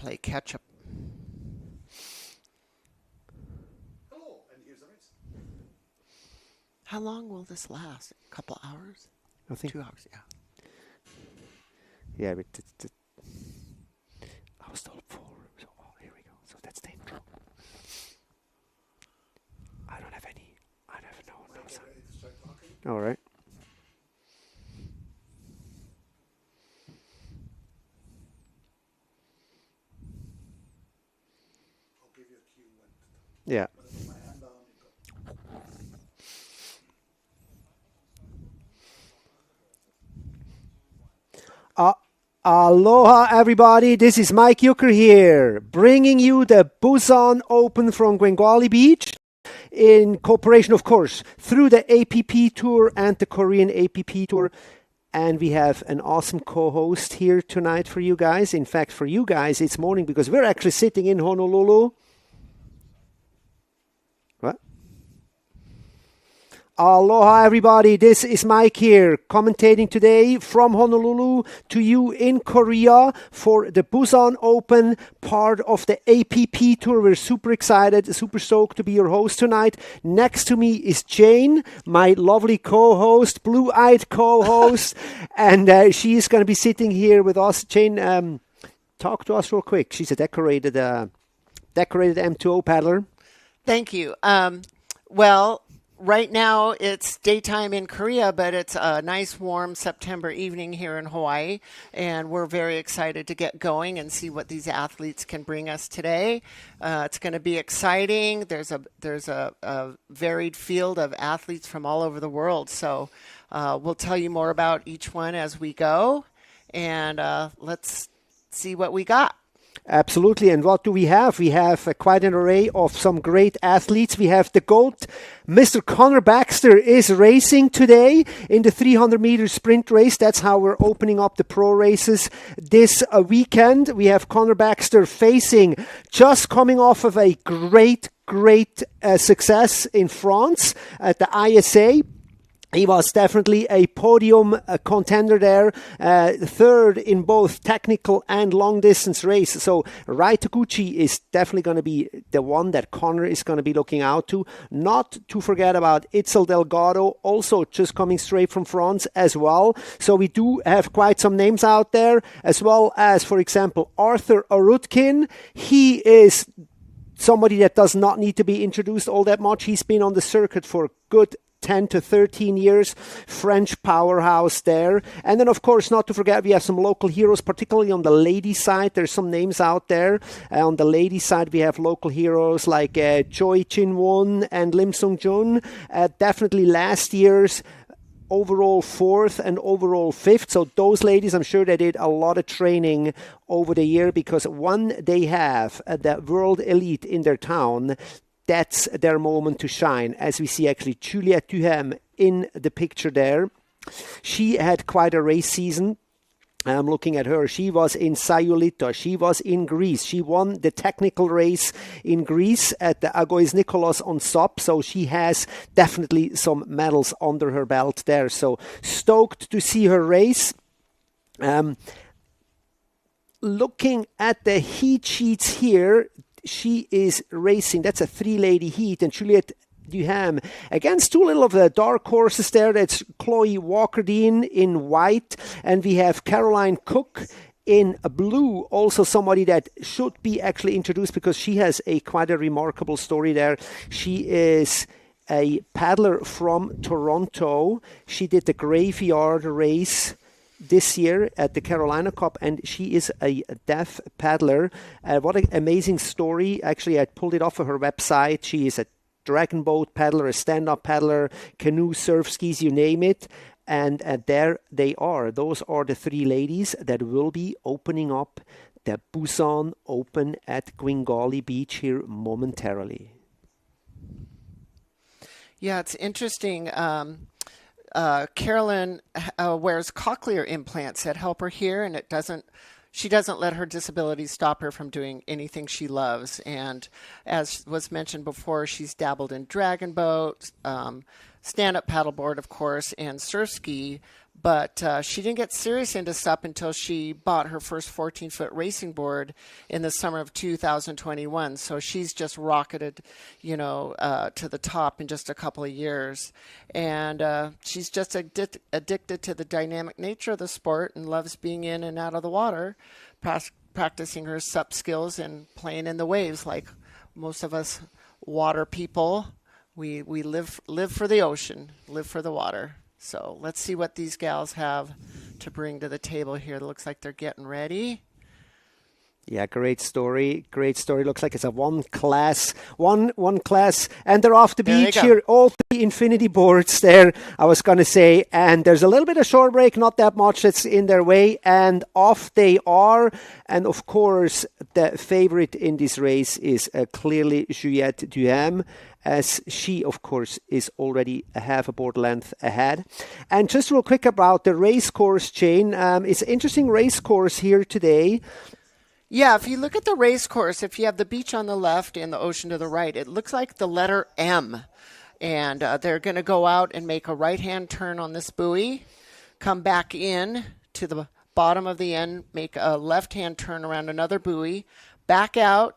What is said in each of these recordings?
play catch up. Hello, and here's the race. How long will this last? A couple hours? I think 2 hours, yeah. Yeah, but I was told 4. So here we go. So that's the intro. I don't have any. I have no sound. Ready to start talking? All right. I'll give you a cue when to talk. Yeah. When I put my hand down, you go. Aloha, everybody. This is Mike Yucker here, bringing you the Busan Open from Gwangwali Beach in cooperation, of course, through the APP Tour and the Korean APP Tour. And we have an awesome co-host here tonight for you guys. In fact, for you guys, it's morning because we're actually sitting in Honolulu. What? Aloha, everybody. This is Mike here, commentating today from Honolulu to you in Korea for the Busan Open, part of the APP Tour. We're super excited, super stoked to be your host tonight. Next to me is Jane, my lovely co-host, blue-eyed co-host, and she is going to be sitting here with us. Jane, talk to us real quick. She's a decorated M2O paddler. Thank you. Well, right now it's daytime in Korea, but it's a nice warm September evening here in Hawaii, and we're very excited to get going and see what these athletes can bring us today. It's going to be exciting. There's a varied field of athletes from all over the world, so we'll tell you more about each one as we go, and let's see what we got. Absolutely. And what do we have? We have quite an array of some great athletes. We have the GOAT. Mr. Connor Baxter is racing today in the 300-meter sprint race. That's how we're opening up the pro races this weekend. We have Connor Baxter just coming off of a great success in France at the ISA. He was definitely a podium contender there, third in both technical and long distance race. So Rai Taguchi is definitely going to be the one that Connor is going to be looking out to. Not to forget about Itzel Delgado, also just coming straight from France as well. So we do have quite some names out there, as well as, for example, Arthur Arutkin. He is somebody that does not need to be introduced all that much. He's been on the circuit for good 10 to 13 years, French powerhouse there. And then, of course, not to forget, we have some local heroes, particularly on the ladies' side. There's some names out there. On the ladies' side, we have local heroes like Choi Chin-won and Lim Sung-jun. Definitely last year's overall 4th and overall 5th. So those ladies, I'm sure they did a lot of training over the year, because when they have the world elite in their town, that's their moment to shine, as we see actually Juliette Duhem in the picture there. She had quite a race season. I'm looking at her. She was in Sayulita. She was in Greece. She won the technical race in Greece at the Agois Nikolaos on Sup. So she has definitely some medals under her belt there. So stoked to see her race. Looking at the heat sheets here, she is racing. That's a 3-lady heat, and Juliette Duham against two little of the dark horses there. That's Chloe Walker-Dean in white, and we have Caroline Cook in blue, also somebody that should be actually introduced because she has quite a remarkable story there. She is a paddler from Toronto. She did the graveyard race this year at the Carolina Cup, and she is a deaf paddler. What an amazing story. Actually, I pulled it off of her website. She is a dragon boat paddler, a stand-up paddler, canoe, surf skis, you name it. And there they are. Those are the 3 ladies that will be opening up the Busan Open at Gwangwali Beach here momentarily. Yeah, it's interesting. Carolyn wears cochlear implants that help her hear, and she doesn't let her disability stop her from doing anything she loves. And as was mentioned before, she's dabbled in dragon boat, stand-up paddleboard, of course, and surf ski. But she didn't get serious into SUP until she bought her first 14-foot racing board in the summer of 2021. So she's just rocketed, to the top in just a couple of years. And she's just addicted to the dynamic nature of the sport and loves being in and out of the water, practicing her SUP skills and playing in the waves like most of us water people. We live for the ocean, live for the water. So let's see what these gals have to bring to the table here. It looks like they're getting ready. Yeah, great story. Great story. Looks like it's a one class, and they're off the beach here. All 3 infinity boards there, I was going to say. And there's a little bit of shore break, not that much that's in their way. And off they are. And of course, the favorite in this race is clearly Juliette Duham, as she, of course, is already a half a board length ahead. And just real quick about the race course, Jane. It's an interesting race course here today. Yeah, if you look at the race course, if you have the beach on the left and the ocean to the right, it looks like the letter M. And they're going to go out and make a right-hand turn on this buoy, come back in to the bottom of the end, make a left-hand turn around another buoy, back out,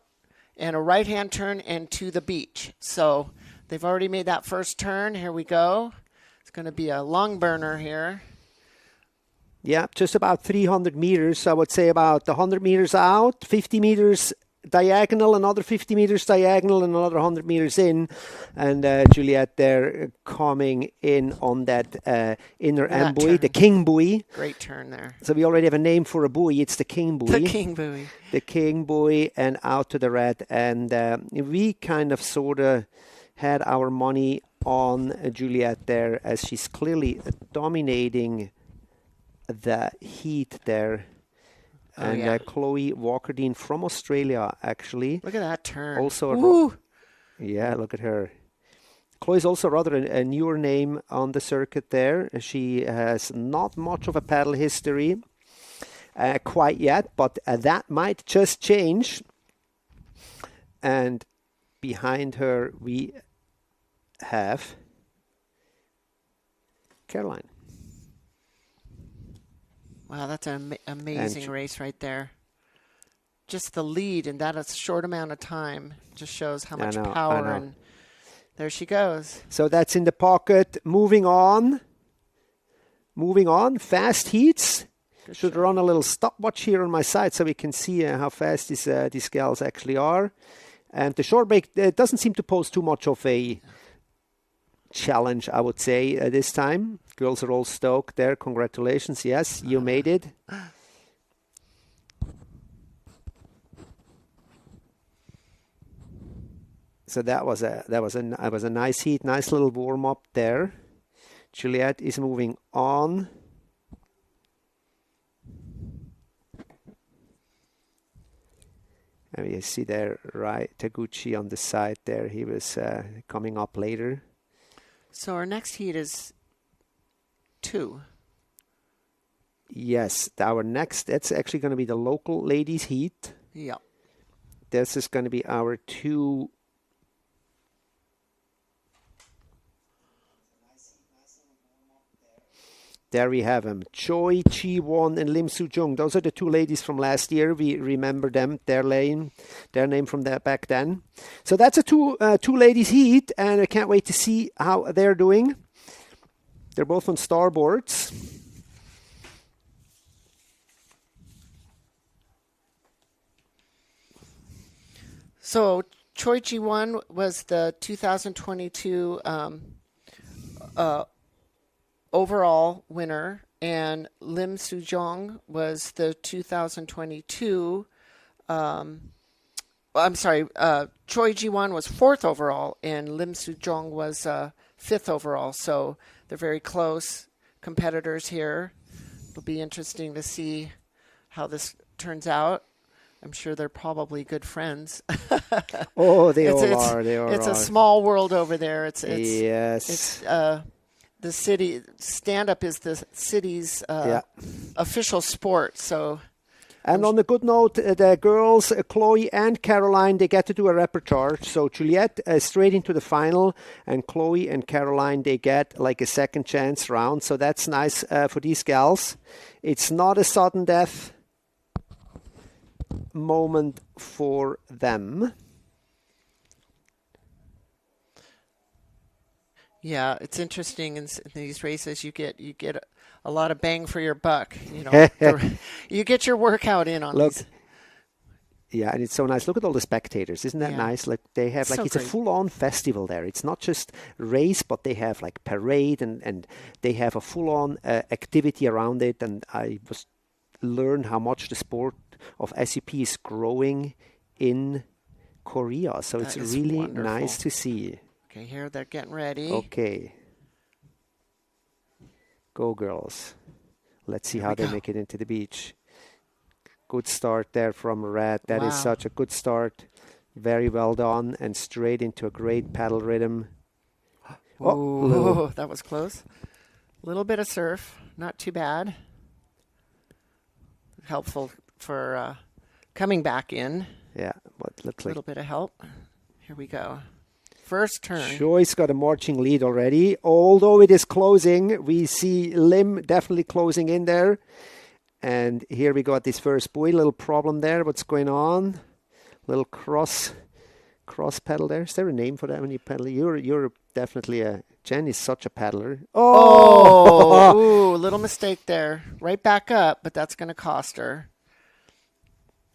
and a right-hand turn and to the beach. So they've already made that first turn. Here we go. It's going to be a long burner here. Yeah, just about 300 meters. I would say about 100 meters out, 50 meters diagonal, another 50 meters diagonal, and another 100 meters in. And Juliette there coming in on that inner M buoy, the king buoy. Great turn there. So we already have a name for a buoy. It's the king buoy. The king buoy. The king buoy, and out to the red. And we kind of sort of had our money on Juliette there, as she's clearly dominating the heat there. And Chloe Walker-Dean from Australia, actually. Look at that turn. Also, yeah, look at her. Chloe's also rather a newer name on the circuit there. She has not much of a paddle history quite yet, but that might just change. And behind her, we have Caroline. Wow, that's an amazing race right there. Just the lead in that a short amount of time just shows how much power. And there she goes. So that's in the pocket. Moving on. Fast heats. Should run a little stopwatch here on my side so we can see how fast these gals actually are. And the short break doesn't seem to pose too much of a challenge, I would say, this time. Girls are all stoked there. Congratulations. Yes, you made it. So that was a nice heat, nice little warm up there. Juliette is moving on. And you see there, right, Taguchi on the side there. He was coming up later. So our next heat is 2. Yes, that's actually going to be the local ladies heat. Yeah. This is going to be our 2. There we have them, Choi Chi-won and Lim Soo-jung. Those are the 2 ladies from last year. We remember them, their name from back then. So that's a two ladies heat, and I can't wait to see how they're doing. They're both on starboards. So Choi Chi-won was the 2022 overall winner, and Lim Soo-jung was the 2022. Choi Ji-won was 4th overall, and Lim Soo-jung was 5th overall. So they're very close competitors here. It'll be interesting to see how this turns out. I'm sure they're probably good friends. Oh, they all are. It's a small world over there. Yes. It's the city stand-up is the city's official sport. So And on a good note, the girls, Chloe and Caroline, they get to do a repertoire. So Juliette straight into the final, and Chloe and Caroline, they get like a second chance round. So that's nice for these gals. It's not a sudden death moment for them. Yeah, it's interesting in these races. You get a lot of bang for your buck. You know, you get your workout in on Look, these. yeah, and it's so nice. Look at all the spectators. Isn't that Yeah. nice? Like they have like So it's a great. full-on festival there. It's not just race, but they have like parade and they have a full-on activity around it. And I was learned how much the sport of SUP is growing in Korea. So That it's is really wonderful. nice to see. Okay, here they're getting ready. Okay. Go girls. Let's see Here how we they go. make it into the beach. Good start there from Red. That is Wow. such a good start. Very well done and straight into a great paddle rhythm. Oh, Lou. Ooh, that was close. A little bit of surf, not too bad. Helpful for coming back in. Yeah, what looks A like little bit of help. Here we go. First turn. Joyce got a marching lead already. Although it is closing, we see Lim definitely closing in there. And here we got this first buoy. Little problem there. What's going on? Little cross pedal there. Is there a name for that when you pedal? You're definitely a Jen is such a paddler. Oh, ooh, little mistake there. Right back up, but that's going to cost her.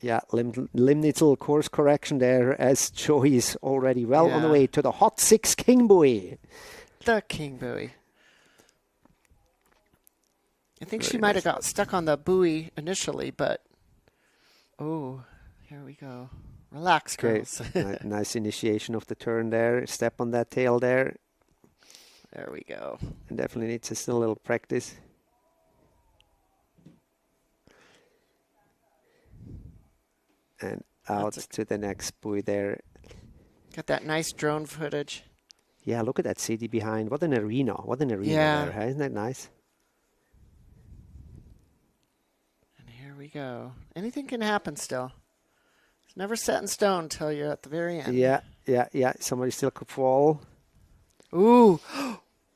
Yeah, Lim needs a little course correction there as Joy is already well on the Yeah. way to the Hot 6 King Buoy. The king buoy. I think she Very might nice. have got stuck on the buoy initially, but oh, here we go. Relax, Okay, girls. nice initiation of the turn there. Step on that tail there. There we go. And definitely needs still a little practice. And out That's to the next buoy there. Got that nice drone footage. Yeah, look at that city behind. What an arena. What an arena Yeah. there. Huh? Isn't that nice? And here we go. Anything can happen still. It's never set in stone until you're at the very end. Yeah. Somebody still could fall. Ooh.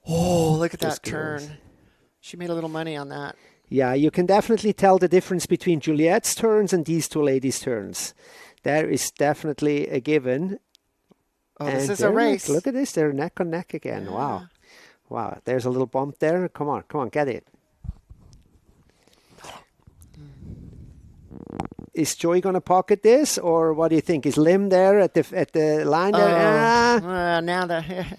Oh, look at that Just girls. turn. She made a little money on that. Yeah, you can definitely tell the difference between Juliette's turns and these two ladies' turns. There is definitely a given. Oh, this And is a they're race. Look at this. They're neck on neck again. Yeah. Wow. There's a little bump there. Come on, get it. Is Joy going to pocket this, or what do you think? Is Lim there at the line there? Now that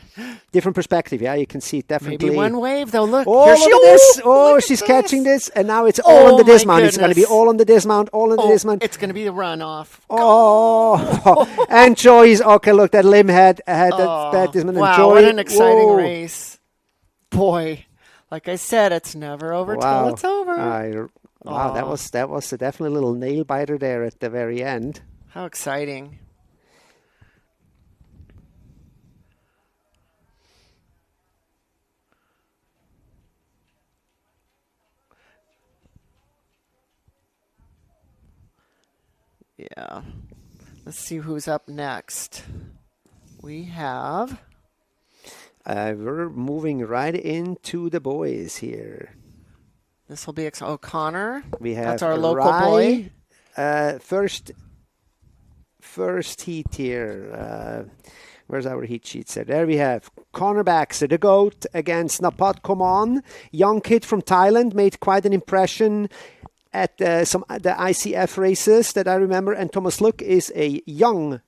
Different perspective. Yeah, you can see it definitely. maybe one wave though. Look, Oh, here look she at this! Oh, look at she's this. catching this, and now it's all on the my dismount. It's going to be goodness. all on the dismount. All on the dismount. It's going to be the runoff. Oh, and Joy's okay. Look, that Lim had that dismount. Wow, and Joy, what an exciting whoa. race. Boy, like I said, it's never over till it's over. Wow, that Aw. was definitely a little nail biter there at the very end. How exciting. Yeah. Let's see who's up next. We have We're moving right into the boys here. this will be Connor. We have That's our local Rai, boy. First heat here. Where's our heat sheets? There we have Connor Baxter, the GOAT, against Napat Koman. Young kid from Thailand, made quite an impression at the ICF races that I remember. And Thomas Luck is a young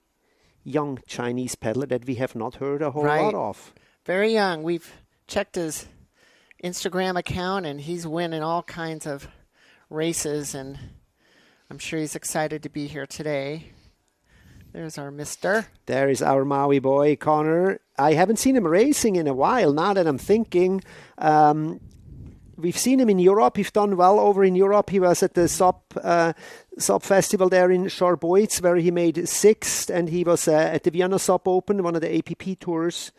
Chinese peddler that we have not heard a whole lot of. Very young. We've checked his Instagram account, and he's winning all kinds of races, and I'm sure he's excited to be here today. There's our mister. There is our Maui boy, Connor. I haven't seen him racing in a while, now that I'm thinking. We've seen him in Europe. He's done well over in Europe. He was at the Sup Festival there in Charboitz, where he made sixth, and he was at the Vienna Sup Open, one of the APP tours.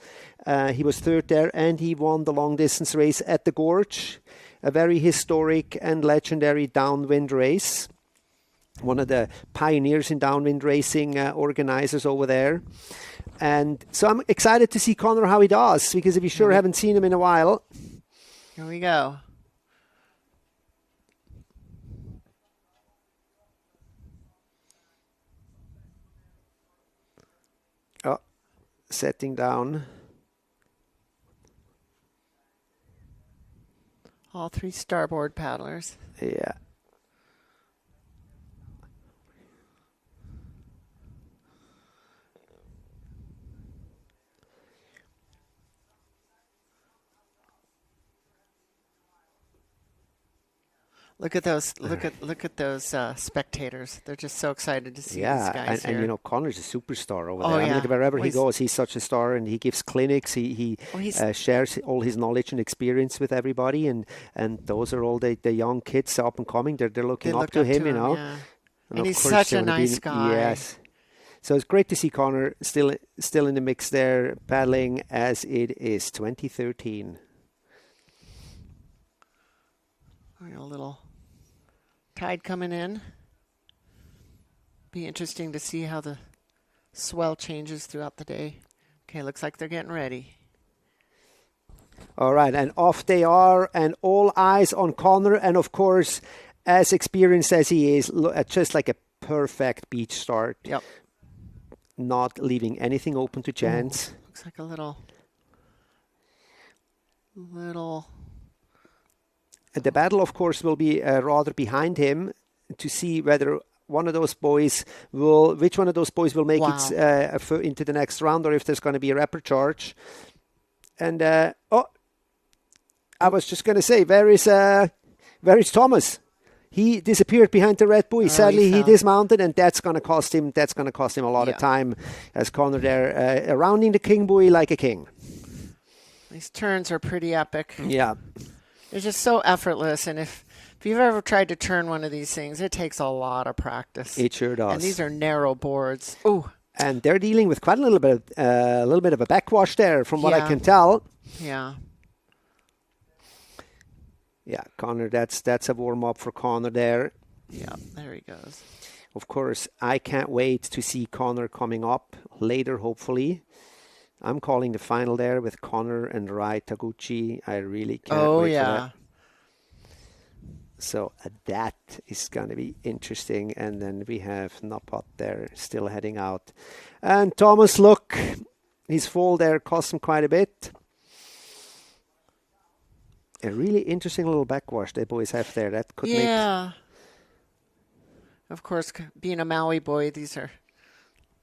He was third there, and he won the long-distance race at the Gorge, a very historic and legendary downwind race. one of the pioneers in downwind racing, organizers over there. And so I'm excited to see Connor how he does, because if you sure haven't seen him in a while. Here we go. Oh, setting down. All three starboard paddlers. Yeah. Look at those! Look at those spectators. They're just so excited to see these Yeah, guys and here. you know, Connor's a superstar over Oh, there. I yeah. mean, wherever Well, he he's- goes, he's such a star, and he gives clinics. He Well, he's- shares all his knowledge and experience with everybody, and those are all the young kids up and coming. They're looking They up look to up him, to you him, know. yeah. And And of he's course such they a would have nice been- guy. Yes. So it's great to see Connor still in the mix there, paddling as it is 2013. A little tide coming in. Be interesting to see how the swell changes throughout the day. Okay, looks like they're getting ready. All right, and off they are, and all eyes on Connor, and of course, as experienced as he is, just like a perfect beach start. Yep. Not leaving anything open to chance. Looks like a little. The battle, of course, will be rather behind him to see whether which one of those boys will make Wow. it into the next round, or if there's going to be a rapid charge. And I was just going to say, where is Thomas? He disappeared behind the red buoy. Oh, Sadly, he he fell. dismounted, and that's going to cost him. That's going to cost him a lot of Yeah. time, as Connor there rounding the king buoy like a king. These turns are pretty epic. Yeah. They're just so effortless, and if you've ever tried to turn one of these things, it takes a lot of practice. It sure does. And these are narrow boards. Ooh, And they're dealing with quite a little bit of a backwash there, from what I Yeah. can tell. yeah. Yeah, Connor, that's a warm up for Connor there. Yeah, there he goes. Of course, I can't wait to see Connor coming up later, hopefully. I'm calling the final there with Connor and Rai Taguchi. I really can't Oh, wait for yeah. that. So that is going to be interesting. And then we have Napat there still heading out. And Thomas, look, his fall there cost him quite a bit. A really interesting little backwash they boys have there. That could make... Yeah. Of course, being a Maui boy, these are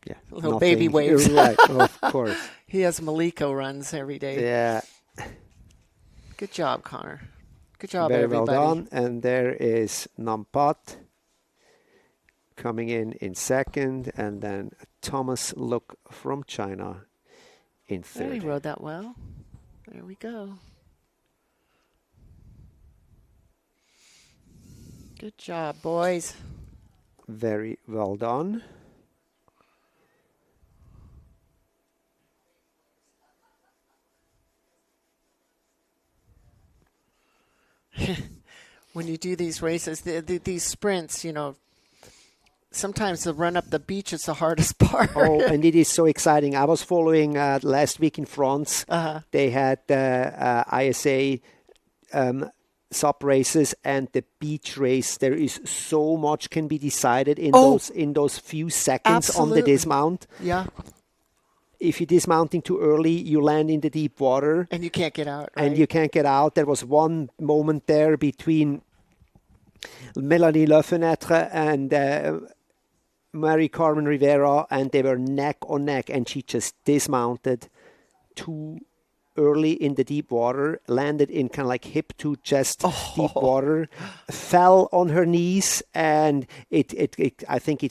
Yeah, little baby nothing. waves. You're right, of course. He has Maliko runs every day. Yeah, Good job, Connor. Good job, very everybody. well done. And there is Nampat coming in second, and then Thomas Look from China in Oh, third. he rode that well. There we go. Good job, boys. Very well done. When you do these races, these sprints, you know, sometimes the run up the beach is the hardest part. Oh, and it is so exciting. I was following last week in France. Uh-huh. They had ISA Sup races and the beach race. There is so much can be decided in Oh, those few seconds on the absolutely. dismount. Yeah, If you're dismounting too early, you land in the deep water. and you can't get out. Right? And you can't get out. There was one moment there between Melanie Lefenêtre and Marie-Carmen Rivera, and they were neck on neck, and she just dismounted too early in the deep water, landed in kind of like hip to chest deep water, fell on her knees, and I think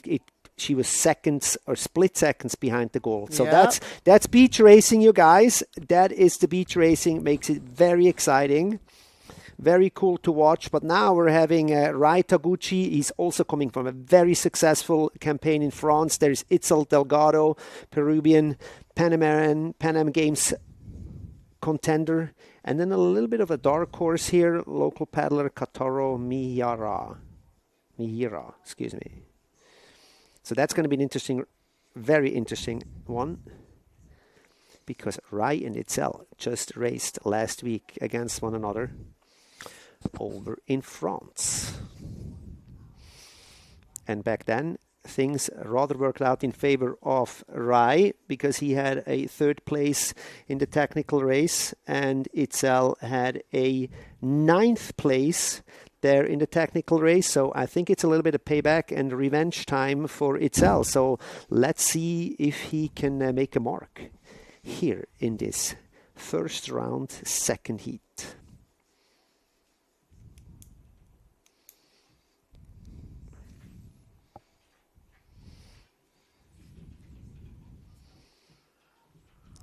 she was seconds or split seconds behind the goal. So Yeah. that's beach racing, you guys. That is the beach racing. Makes it very exciting. Very cool to watch. But now we're having Rai Taguchi. He's also coming from a very successful campaign in France. There's Itzel Delgado, Peruvian Pan Am Games contender. And then a little bit of a dark horse here, local paddler Kataro Mihira, excuse me. So that's going to be an interesting, very interesting one, because Rai and Itzel just raced last week against one another over in France. And back then, things rather worked out in favor of Rai, because he had a 3rd place in the technical race, and Itzel had a 9th place there in the technical race. So I think it's a little bit of payback and revenge time for Itzel. So let's see if he can make a mark here in this first round, second heat.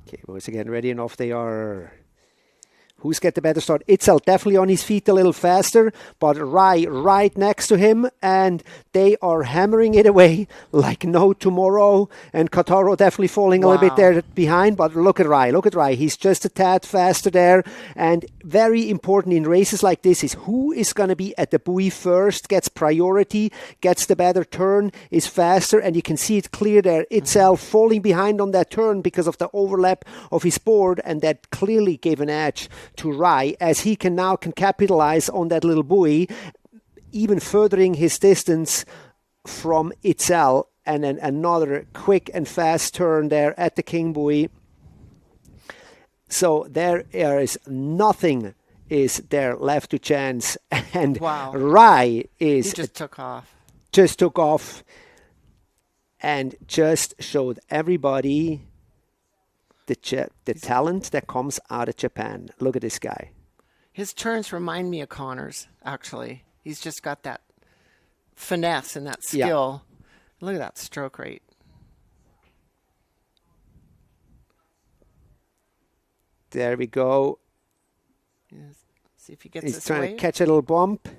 Okay, boys are getting ready and off they are. Who's get the better start? Itzel definitely on his feet a little faster, but Rai right next to him, and they are hammering it away like no tomorrow. And Kotaro definitely falling a little bit there behind, but look at Rai. Look at Rai. He's just a tad faster there. And very important in races like this is who is going to be at the buoy first, gets priority, gets the better turn, is faster, and you can see it clear there. Itzel falling behind on that turn because of the overlap of his board, and that clearly gave an edge to Rai, as he can capitalize on that little buoy, even furthering his distance from Itzel. And then another quick and fast turn there at the king buoy. So there is nothing is there left to chance, and Rai is he just took off. Just took off and just showed everybody the talent that comes out of Japan. Look at this guy. His turns remind me of Connor's, actually. He's just got that finesse and that skill. Yeah. Look at that stroke rate. There we go. Yes. See if he gets He's trying to catch a little bump.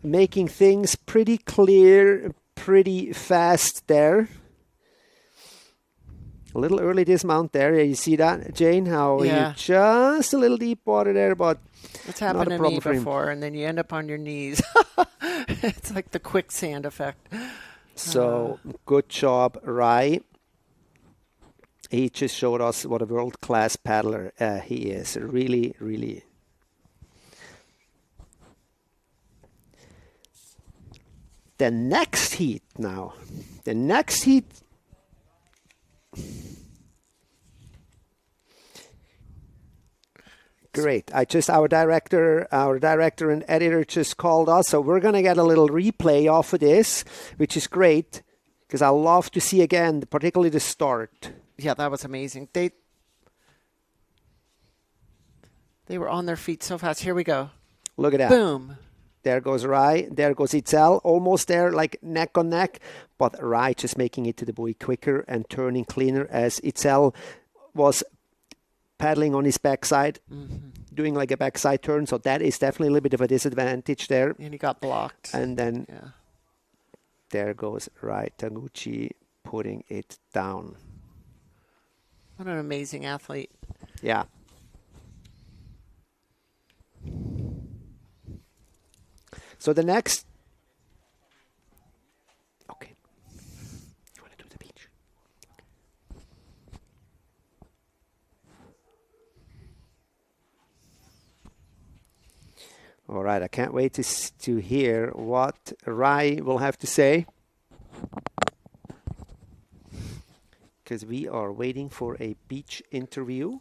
Making things pretty clear, pretty fast there. A little early dismount there. You see that, Jane? How you just a little deep water there, but it's happened to me before, and then you end up on your knees. It's like the quicksand effect. So good job, Rai. He just showed us what a world-class paddler he is. Really, really. The next heat now. The next heat. Great. Our director and editor just called us, so we're going to get a little replay off of this, which is great, because I love to see again, particularly the start. Yeah, that was amazing. They were on their feet so fast. Here we go. Look at that. Boom. There goes Rai. There goes Itzel. Almost there, like neck on neck. But Rai just making it to the buoy quicker and turning cleaner, as Itzel was paddling on his backside, doing like a backside turn. So that is definitely a little bit of a disadvantage there. And he got blocked. And then there goes Rai Taguchi putting it down. What an amazing athlete. Yeah. So the next... Okay. You want to do the beach? All right, I can't wait to hear what Rai will have to say, because we are waiting for a beach interview.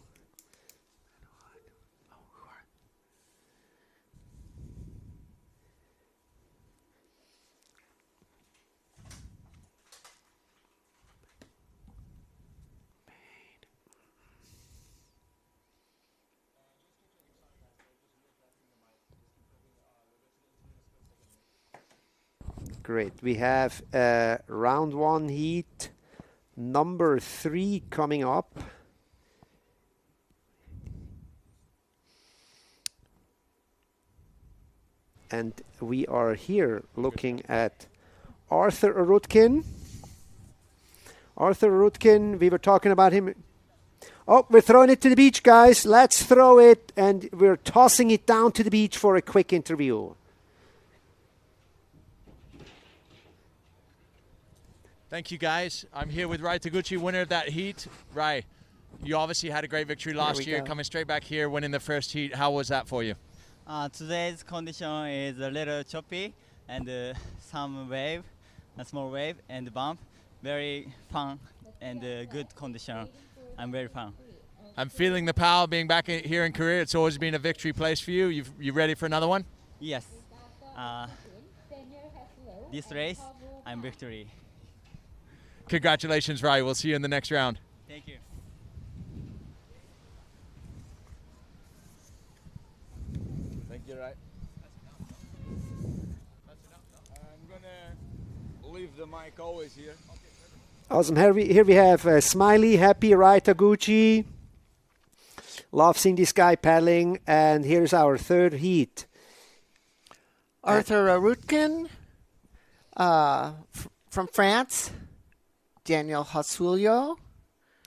Great. We have round one heat number 3 coming up. And we are here looking at Arthur Arutkin. Arthur Arutkin, we were talking about him. Oh, we're throwing it to the beach, guys. Let's throw it. And we're tossing it down to the beach for a quick interview. Thank you, guys. I'm here with Rai Taguchi, winner of that heat. Rai, you obviously had a great victory last year, coming straight back here, winning the first heat. How was that for you? Today's condition is a little choppy and some wave, a small wave and bump. Very fun and good condition. I'm very fun. I'm feeling the power being back here in Korea. It's always been a victory place for you. You ready for another one? Yes. This race, I'm victory. Congratulations, Rai. We'll see you in the next round. Thank you. Thank you, Rai. I'm going to leave the mic always here. Awesome. Here we have Smiley, happy Rai Taguchi. Love seeing this guy paddling. And here's our third heat. Arthur Arutkin from France. Daniel Hasulio.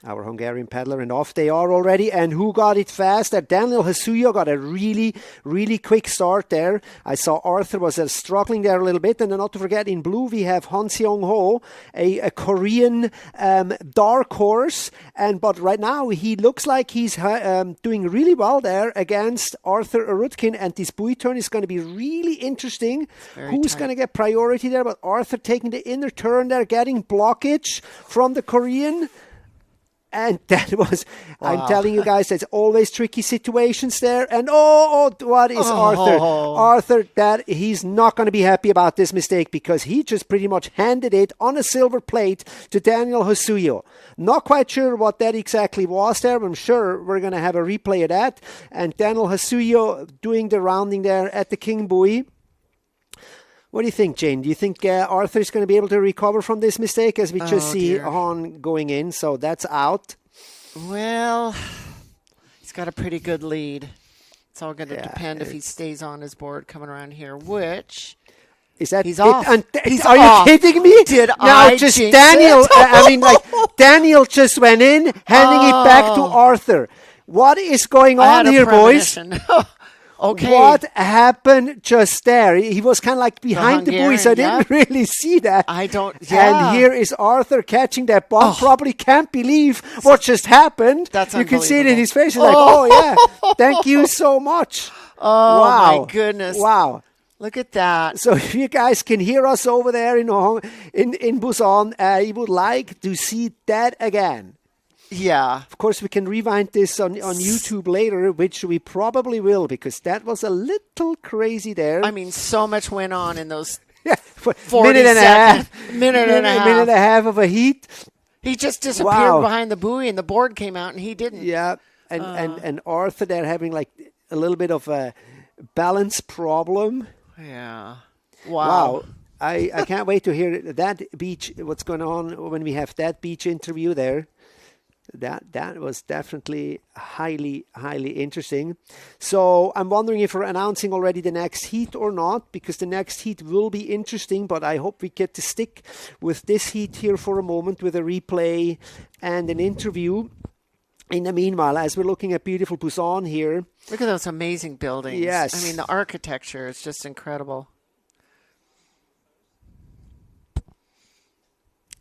Our Hungarian paddler, and off they are already. And who got it fast? Daniel Hasuyo got a really, really quick start there. I saw Arthur was struggling there a little bit. And then not to forget, in blue, we have Han Seong-ho, a Korean dark horse. But right now, he looks like he's doing really well there against Arthur Arutkin. And this buoy turn is going to be really interesting. Who's going to get priority there? But Arthur taking the inner turn there, getting blockage from the Korean. And that was, wow. I'm telling you guys, there's always tricky situations there. And what is Arthur? Arthur, he's not going to be happy about this mistake because he just pretty much handed it on a silver plate to Daniel Hosuyo. Not quite sure what that exactly was there. I'm sure we're going to have a replay of that. And Daniel Hosuyo doing the rounding there at the King Buoy. What do you think, Jane? Do you think Arthur is going to be able to recover from this mistake as we just see Han going in? So that's out. Well, he's got a pretty good lead. It's all going to depend if he stays on his board coming around here, which... Is that he's off? Are you kidding me? Daniel just went in, handing it back to Arthur. What is going on here, boys? Okay. What happened just there? He was kind of like behind the buoy, so I didn't really see that. I don't. Yeah. And here is Arthur catching that ball. Probably can't believe what just happened. That's you can see it in his face. He's like, "Oh yeah, thank you so much." Oh wow. My goodness! Wow. Look at that. So if you guys can hear us over there in Busan, you would like to see that again. Yeah. Of course, we can rewind this on YouTube later, which we probably will, because that was a little crazy there. I mean, so much went on in those 40 minute and a half of a heat. He just disappeared behind the buoy, and the board came out, and he didn't. Yeah, and Arthur there having like a little bit of a balance problem. Yeah. Wow. I can't wait to hear that beach, what's going on when we have that beach interview there. That was definitely highly, highly interesting. So I'm wondering if we're announcing already the next heat or not, because the next heat will be interesting, but I hope we get to stick with this heat here for a moment with a replay and an interview. In the meanwhile, as we're looking at beautiful Busan here. Look at those amazing buildings. Yes. I mean, the architecture is just incredible.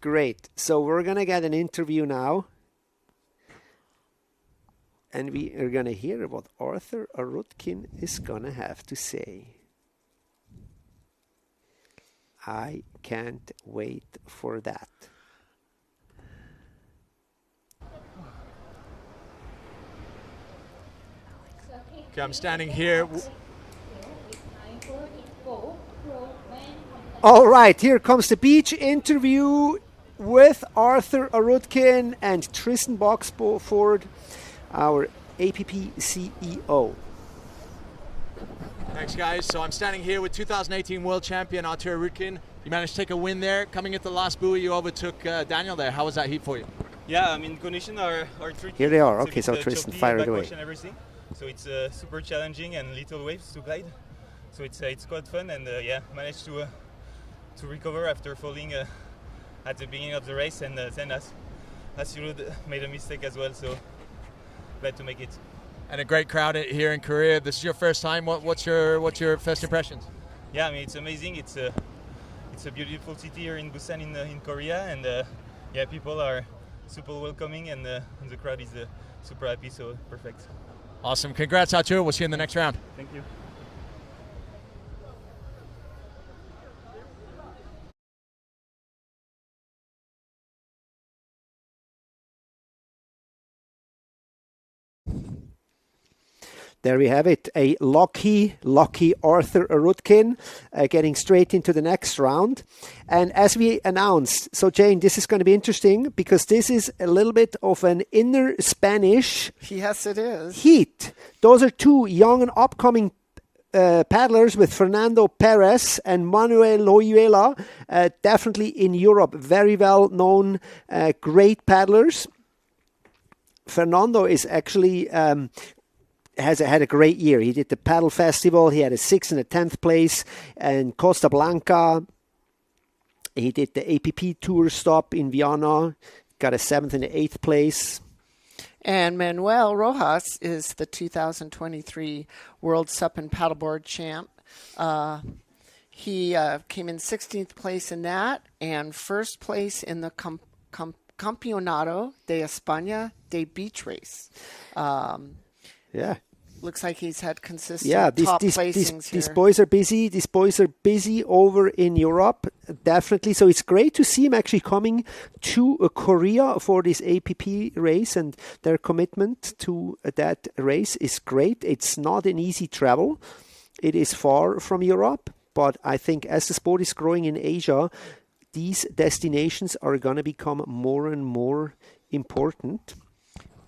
Great. So we're going to get an interview now. And we are going to hear what Arthur Arutkin is going to have to say. I can't wait for that. Okay, I'm standing here. All right, here comes the beach interview with Arthur Arutkin and Tristan Boxford, our APP CEO. Thanks, guys. So I'm standing here with 2018 world champion Arthur Arutkin. You managed to take a win there. Coming at the last buoy, you overtook Daniel there. How was that heat for you? Yeah, I mean, conditions are tricky. Here they are. It's okay, so Tristan, fire it away. And everything. So it's super challenging and little waves to glide. So it's quite fun, and yeah, managed to recover after falling at the beginning of the race, and then as you made a mistake as well. So glad to make it. And a great crowd here in Korea. This is your first time. What's your first impressions? Yeah, I mean, it's amazing. It's it's a beautiful city here in Busan in Korea, and yeah, people are super welcoming, and the crowd is super happy. So perfect. Awesome. Congrats out to it. We'll see you in the next round. Thank you. There we have it. A lucky Arthur Rudkin getting straight into the next round. And as we announced, so Jane, this is going to be interesting because this is a little bit of an inner Spanish Yes, it is. heat. Those are two young and upcoming paddlers with Fernando Perez and Manuel Loyola, definitely in Europe, very well known, great paddlers. Fernando is actually had a great year. He did the paddle festival. He had a 6th and a 10th place in Costa Blanca. He did the APP tour stop in Vienna, got a 7th and an 8th place. And Manuel Rojas is the 2023 World Sup and Paddleboard champ. He came in 16th place in that and first place in the Campeonato de España de Beach Race. Yeah. Looks like he's had consistent top placings here. These boys are busy. These boys are busy over in Europe, definitely. So it's great to see him actually coming to Korea for this APP race, and their commitment to that race is great. It's not an easy travel. It is far from Europe, but I think as the sport is growing in Asia, these destinations are going to become more and more important.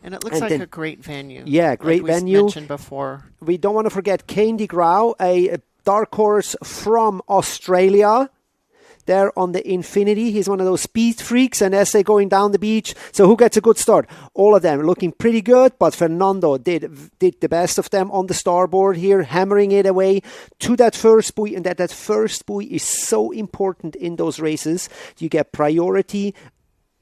And it looks like a great venue. Yeah, great venue. We mentioned before. We don't want to forget Kane de Grau, a dark horse from Australia. There on the Infinity. He's one of those speed freaks, and as they're going down the beach, so who gets a good start? All of them looking pretty good, but Fernando did the best of them on the starboard here, hammering it away to that first buoy, and that first buoy is so important in those races. You get priority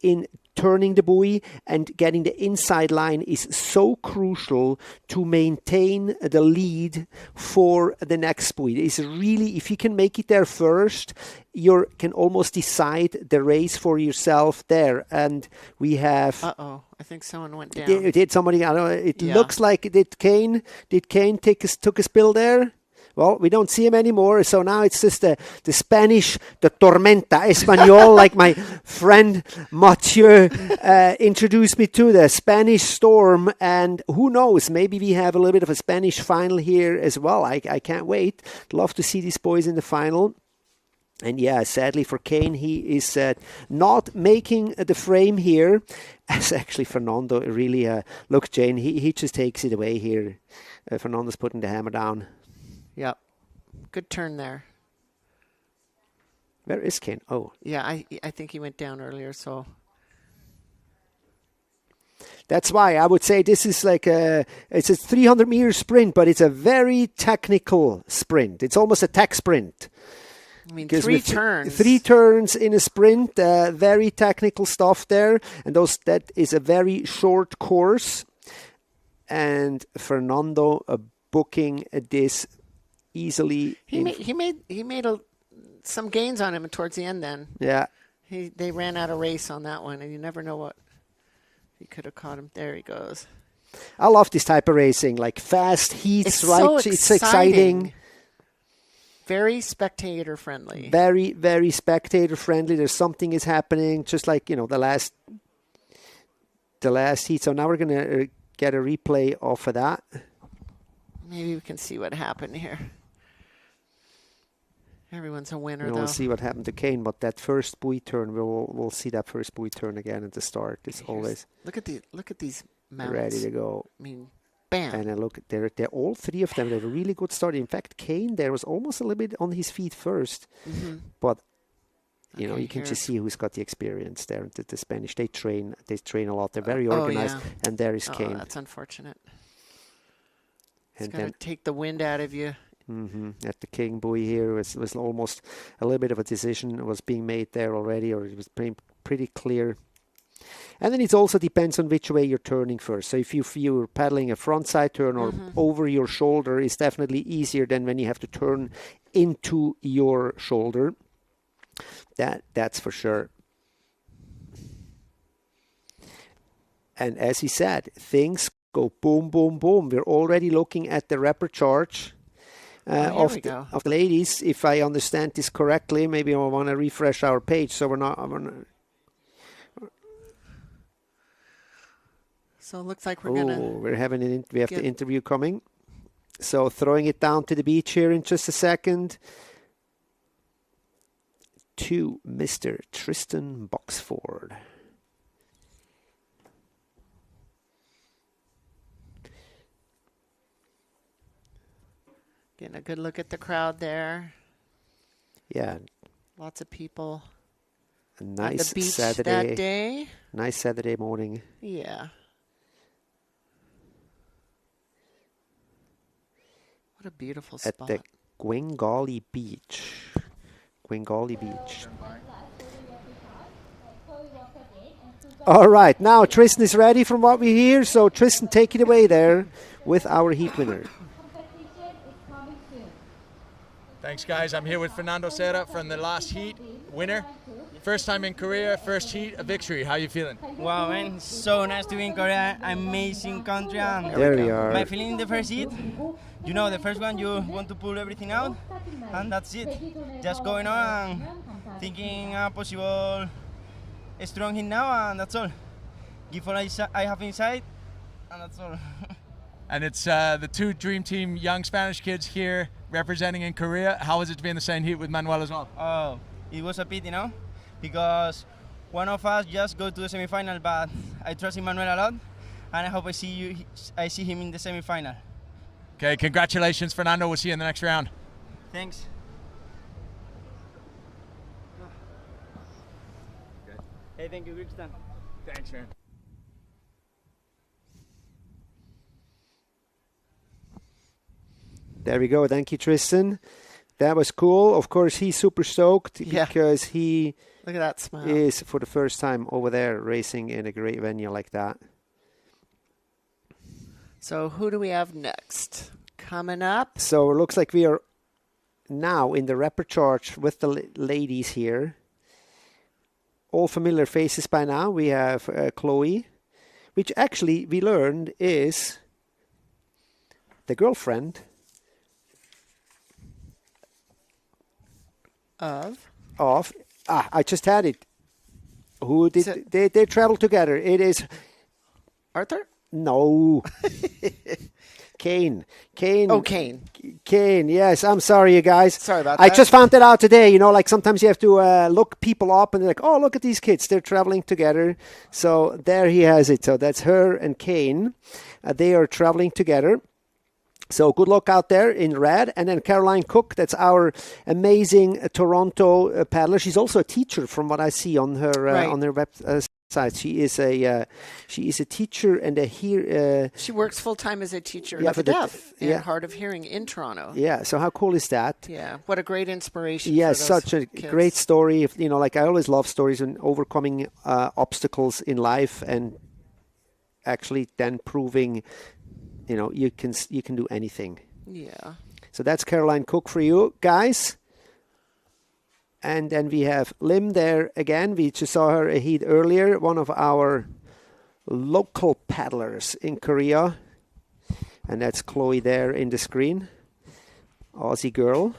in turning the buoy, and getting the inside line is so crucial to maintain the lead for the next buoy. It's really, if you can make it there first, you can almost decide the race for yourself there. And we have... I think someone went down. Did somebody... I don't know, it looks like... Did Kane took a spill there? Well, we don't see him anymore, so now it's just the Spanish, the Tormenta Español, like my friend Mathieu introduced me to, the Spanish storm, and who knows, maybe we have a little bit of a Spanish final here as well. I can't wait. Love to see these boys in the final. And yeah, sadly for Kane, he is not making the frame here. As actually Fernando really, look, Jane, he just takes it away here. Fernando's putting the hammer down. Yep. Good turn there. Where is Kane? Oh. Yeah, I think he went down earlier, so. That's why I would say this is like it's a 300-meter sprint, but it's a very technical sprint. It's almost a tech sprint. I mean, 3 turns. 3 turns in a sprint, very technical stuff there. And that is a very short course. And Fernando booking this easily. He made some gains on him towards the end. Then they ran out of race on that one, and you never know what he could have caught him. There he goes. I love this type of racing, like fast heats, it's right? So it's exciting. Very spectator friendly. Very, very spectator friendly. There's something is happening, just like the last heat. So now we're gonna get a replay off of that. Maybe we can see what happened here. Everyone's a winner, though. We'll see what happened to Kane, but that first buoy turn, we'll see that first buoy turn again at the start. It's always look at these mounts. Ready to go. I mean, bam. And look, they're all 3 of them. They have a really good start. In fact, Kane there was almost a little bit on his feet first, but you can just see who's got the experience there. The Spanish, they train a lot. They're very organized, and there is Kane. That's unfortunate. It's going to take the wind out of you. At the King buoy here was almost a little bit of a decision was being made there already, or it was pretty clear. And then it also depends on which way you're turning first. So if you're paddling a front side turn or over your shoulder, it's definitely easier than when you have to turn into your shoulder. That's for sure. And as he said, things go boom, boom, boom. We're already looking at the rapper charge of the ladies. If I understand this correctly, maybe I want to refresh our page. So we're not. So it looks like we're gonna. We have the interview coming. So throwing it down to the beach here in just a second. To Mr. Tristan Boxford. Getting a good look at the crowd there. Yeah. Lots of people. A nice at the beach Saturday that day. Nice Saturday morning. Yeah. What a beautiful spot. At the Gwengali Beach. Gwengali Beach. All right, now Tristan is ready from what we hear. So Tristan, take it away there with our heat winner. Thanks, guys. I'm here with Fernando Serra from the last heat, winner. First time in Korea, first heat, a victory. How you feeling? Wow, man, so nice to be in Korea. Amazing country. And there we are. My feeling in the first heat, you know, the first one you want to pull everything out, and that's it. Just going on and thinking a possible strong hit now, and that's all. Give all I have inside, and that's all. And it's the two Dream Team young Spanish kids here representing in Korea. How was it to be in the same heat with Manuel as well? Oh, it was a pity, you know, because one of us just go to the semi-final, but I trust Manuel a lot, and I hope I see him in the semi-final. Okay, congratulations, Fernando. We'll see you in the next round. Thanks. Hey, thank you, Tristan. Thanks, man. There we go. Thank you, Tristan. That was cool. Of course, he's super stoked because he look at that smile. Is for the first time over there racing in a great venue like that. So who do we have next? Coming up. So it looks like we are now in the rapper charge with the ladies here. All familiar faces by now. We have Chloe, which actually we learned is the girlfriend of I just had it. Who did they travel together? It is Arthur? No. Kane. Oh, Kane. Kane, yes. I'm sorry, you guys. Sorry about I that. just found that out today. You know, like sometimes you have to look people up and they're like, oh, look at these kids. They're traveling together. So there he has it. So that's her and Kane. They are traveling together. So good luck out there in red. And then Caroline Cook, that's our amazing Toronto paddler. She's also a teacher from what I see on her website. She is a teacher and she works full time as a teacher for the deaf and hard of hearing in Toronto. Yeah, so how cool is that? Yeah, what a great inspiration. Yeah, for such a kids. great story. You know, like I always love stories and overcoming obstacles in life and actually then proving, you know, you can do anything. Yeah. So that's Caroline Cook for you guys. And then we have Lim there again. We just saw her a heat earlier. One of our local paddlers in Korea. And that's Chloe there in the screen. Aussie girl.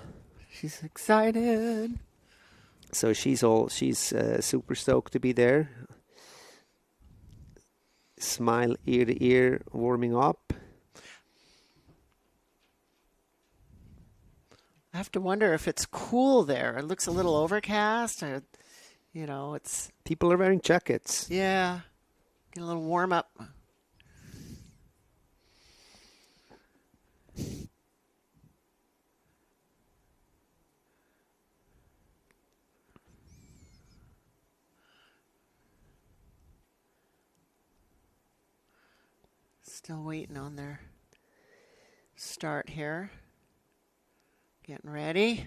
She's excited. So she's super stoked to be there. Smile ear to ear, warming up. I have to wonder if it's cool there. It looks a little overcast, or, you know, it's... People are wearing jackets. Yeah. Get a little warm up. Still waiting on their start here. Getting ready.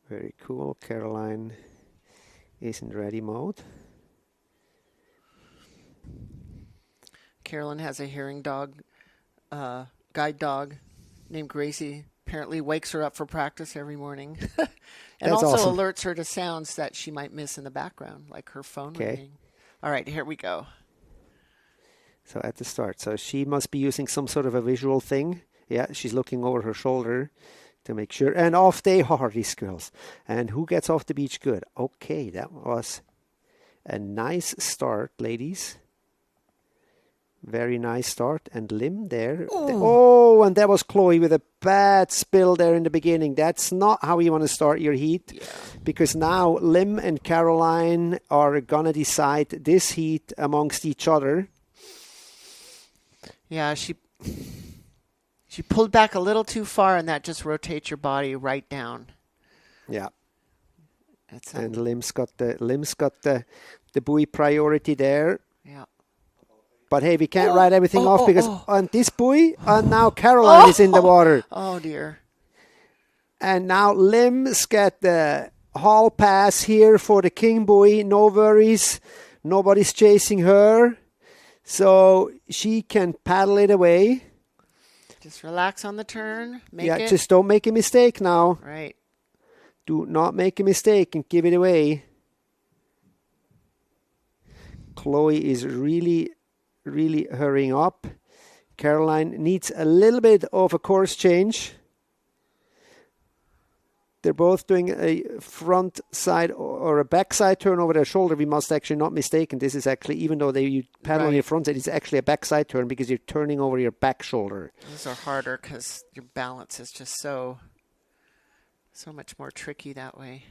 Very cool. Caroline is in ready mode. Carolyn has a hearing dog, guide dog named Gracie apparently wakes her up for practice every morning. And That's also awesome. alerts her to sounds that she might miss in the background, like her phone Okay. ringing. All right, here we go. So at the start. So she must be using some sort of a visual thing. Yeah, she's looking over her shoulder to make sure. And off they are, these girls. And who gets off the beach good? Okay, that was a nice start, ladies. Very nice start. And Lim there. Oh, and that was Chloe with a bad spill there in the beginning. That's not how you want to start your heat. Yeah. Because now Lim and Caroline are going to decide this heat amongst each other. Yeah, she pulled back a little too far, and that just rotates your body right down. Yeah. That's And Lim's got the buoy priority there. yeah. But hey, we can't write everything off because on this buoy, and now Caroline is in the water. Oh dear. And now Lim's got the hall pass here for the king buoy. No worries. Nobody's chasing her. So she can paddle it away. Just relax on the turn. Make Yeah, it. just don't make a mistake now. Right. Do not make a mistake and give it away. Chloe is really hurrying up. Caroline needs a little bit of a course change. They're both doing a front side or a back side turn over their shoulder. We must actually not mistaken. This is actually, even though you paddle on your front side, it's actually a back side turn because you're turning over your back shoulder. These are harder because your balance is just so much more tricky that way.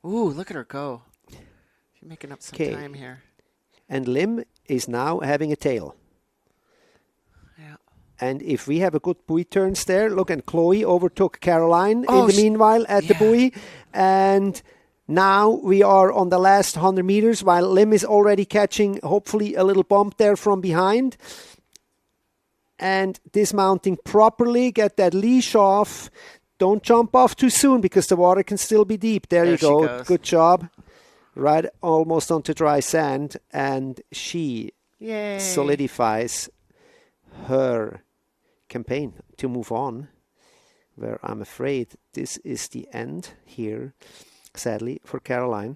Ooh, look at her go. She's making up some time here. And Lim is now having a tail. Yeah. And if we have a good buoy turns there, look, and Chloe overtook Caroline in the meanwhile at the buoy. And now we are on the last 100 meters while Lim is already catching, hopefully, a little bump there from behind. And dismounting properly, get that leash off. Don't jump off too soon because the water can still be deep. There you go. Goes. Good job. Right almost onto dry sand. And she solidifies her campaign to move on, where I'm afraid this is the end here, sadly, for Caroline.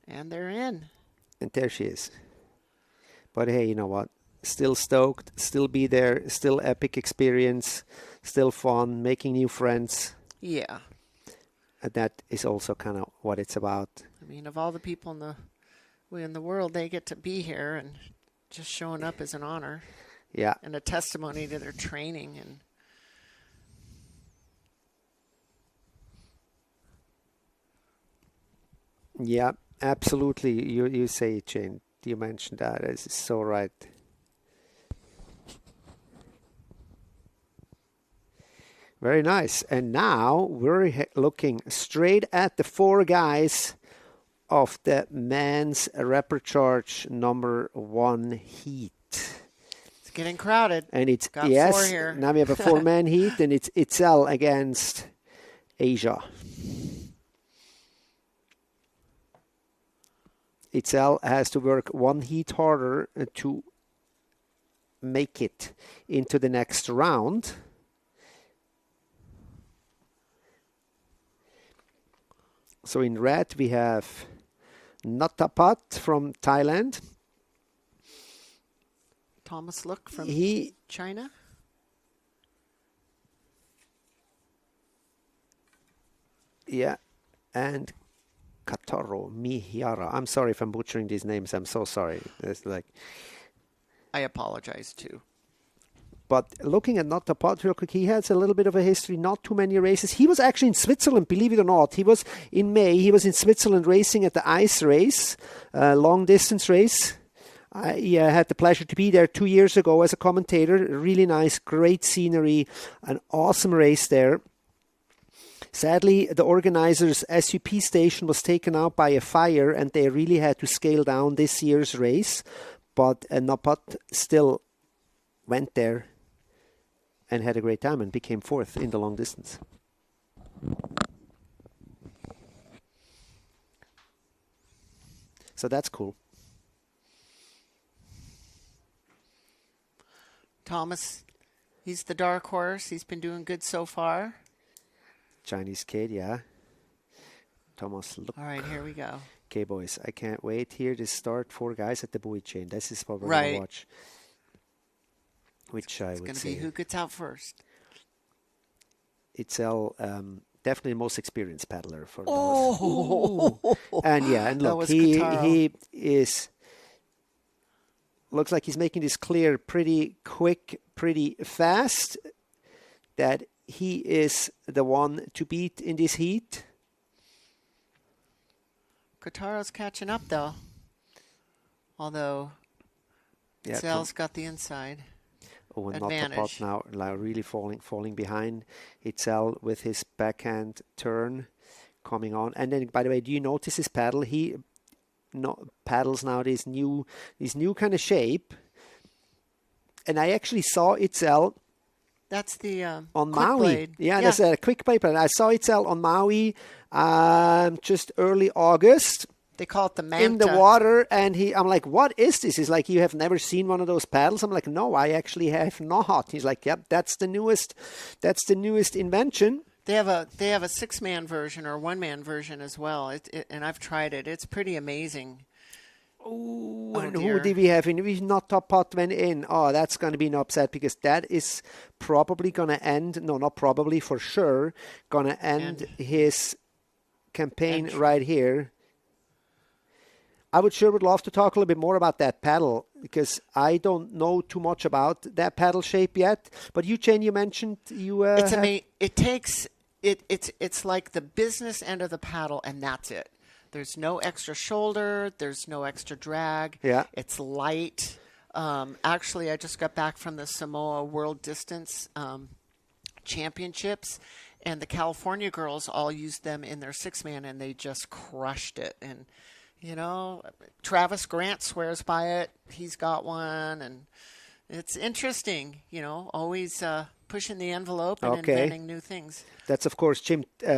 And they're in. And there she is. But hey, you know what? Still stoked, still be there, still epic experience, still fun, making new friends. Yeah. And that is also kind of what it's about. I mean, of all the people in the world, they get to be here, and just showing up is an honor. Yeah. And a testimony to their training. And yeah, absolutely. You say it, Jane. You mentioned that. It's so right. Very nice. And now we're looking straight at the four guys of the men's Reprecharge number 1 heat. it's getting crowded. And it's, Got yes, four here. now we have a 4-man heat, and it's Itzel against Asia. Itzel has to work 1 heat harder to make it into the next round. So in red we have Natapat from Thailand. Thomas Look from China. Yeah, and Kataro Mihara. I'm sorry if I'm butchering these names. I'm so sorry. It's like, I apologize too. but looking at Natapat real quick, he has a little bit of a history, not too many races. He was actually in Switzerland, believe it or not. He was in May. He was in Switzerland racing at the ice race, long distance race. I had the pleasure to be there 2 years ago as a commentator. Really nice, great scenery, an awesome race there. Sadly, the organizers' SUP station was taken out by a fire, and they really had to scale down this year's race. But Napat still went there and had a great time and became 4th in the long distance. So that's cool. Thomas, he's the dark horse. He's been doing good so far. Chinese kid, yeah. Thomas, look. All right, here we go. Okay, boys, I can't wait here to start 4 guys at the buoy chain. This is what we're Right. going to watch. Which I It's would going to say. be who gets out first. Itzel, definitely the most experienced paddler for Oh, those. And yeah, and That look, was he Kotaro. is looks like he's making this clear pretty quick, pretty fast. That he is the one to beat in this heat. Kotaro's catching up though. Although Yeah, Zell's got the inside. Oh, and not the pot advantage. now, like really falling behind. Itzel with his backhand turn coming on. And then, by the way, do you notice his paddle? He paddles now this new kind of shape. And I actually saw Itzel That's the on quick Maui. blade. Yeah, that's a quick blade. And I saw Itzel on Maui just early August. They call it the manta. In the water, and I'm like, what is this? He's like, you have never seen one of those paddles? I'm like, no, I actually have not. He's like, yep, that's the newest invention. They have a 6-man version or 1-man version as well. And I've tried it. It's pretty amazing. Ooh, Oh, and dear. who did we have in? We've not top pot went in. Oh, that's going to be an upset because that is probably going to end. No, not probably, for sure, going to end his campaign right here. I would love to talk a little bit more about that paddle because I don't know too much about that paddle shape yet. But you, Jane, you mentioned you. It's amazing. It takes it's like the business end of the paddle, and that's it. There's no extra shoulder. There's no extra drag. Yeah. It's light. Actually, I just got back from the Samoa World Distance Championships, and the California girls all used them in their 6-man, and they just crushed it. And you know, Travis Grant swears by it. He's got one, and it's interesting. You know, always pushing the envelope and inventing new things. That's, of course,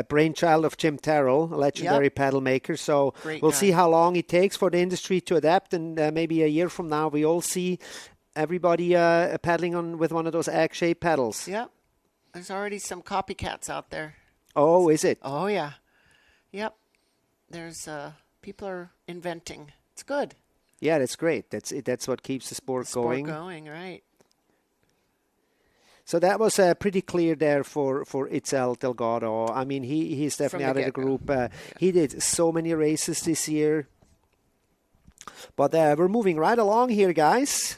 brainchild of Jim Terrell, a legendary paddle maker. So we'll see how long it takes for the industry to adapt, and maybe a year from now we all see everybody paddling with one of those egg-shaped paddles. Yep. There's already some copycats out there. Oh, is it? Oh, yeah. Yep. There's people are inventing. It's good. Yeah, that's great. That's what keeps the sport going. Right. So that was pretty clear there for Itzel Delgado. I mean, he's definitely out of the group. He did so many races this year. But we're moving right along here, guys.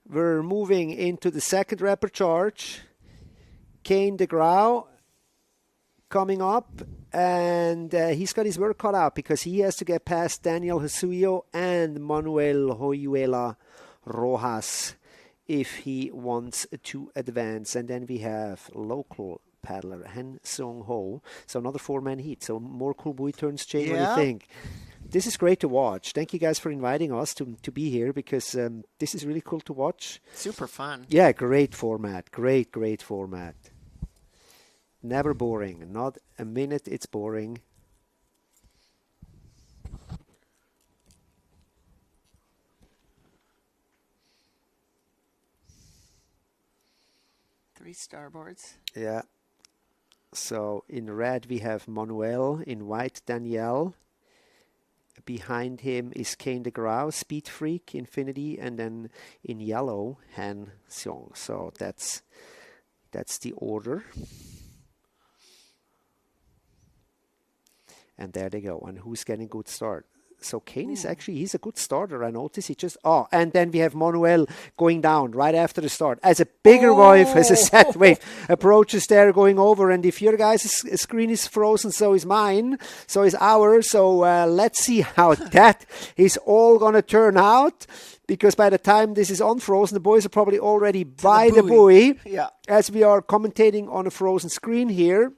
We're moving into the second rapper charge. Kane DeGrau coming up, and he's got his work cut out because he has to get past Daniel Hasuyo and Manuel Hoyuela Rojas if he wants to advance. And then we have local paddler Han Sung Ho. So another 4-man heat. So more cool buoy turns, Jane. What do you think? This is great to watch. Thank you guys for inviting us to be here because this is really cool to watch. Super fun. Yeah, great format. Great format. Never boring. Not a minute it's boring. Three starboards. Yeah. So in red we have Manuel, in white Danielle. Behind him is Kane DeGrau, Speed Freak, Infinity, and then in yellow Han Seong. So that's the order. And there they go. And who's getting good start? So Kane is actually, he's a good starter. I notice he just, and then we have Manuel going down right after the start. As a bigger wave, as a set wave approaches there going over. And if your guys' screen is frozen, so is mine, so is ours. So let's see how that is all going to turn out. Because by the time this is unfrozen, the boys are probably already by the buoy. Yeah. As we are commentating on a frozen screen here.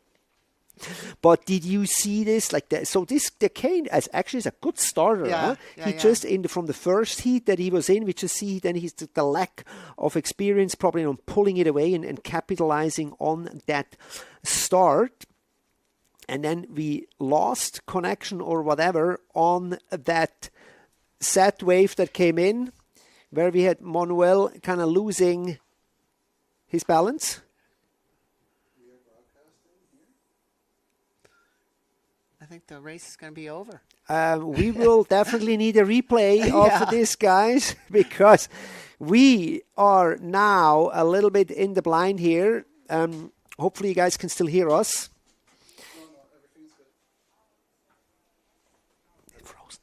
But did you see this like that? So the Kane is a good starter. Yeah, huh? yeah, He just from the first heat that he was in, we just see then he's the lack of experience probably on pulling it away and capitalizing on that start. And then we lost connection or whatever on that set wave that came in, where we had Manuel kind of losing his balance. I think the race is going to be over. We will definitely need a replay of this, guys, because we are now a little bit in the blind here. Hopefully you guys can still hear us. No, everything's good. It froze.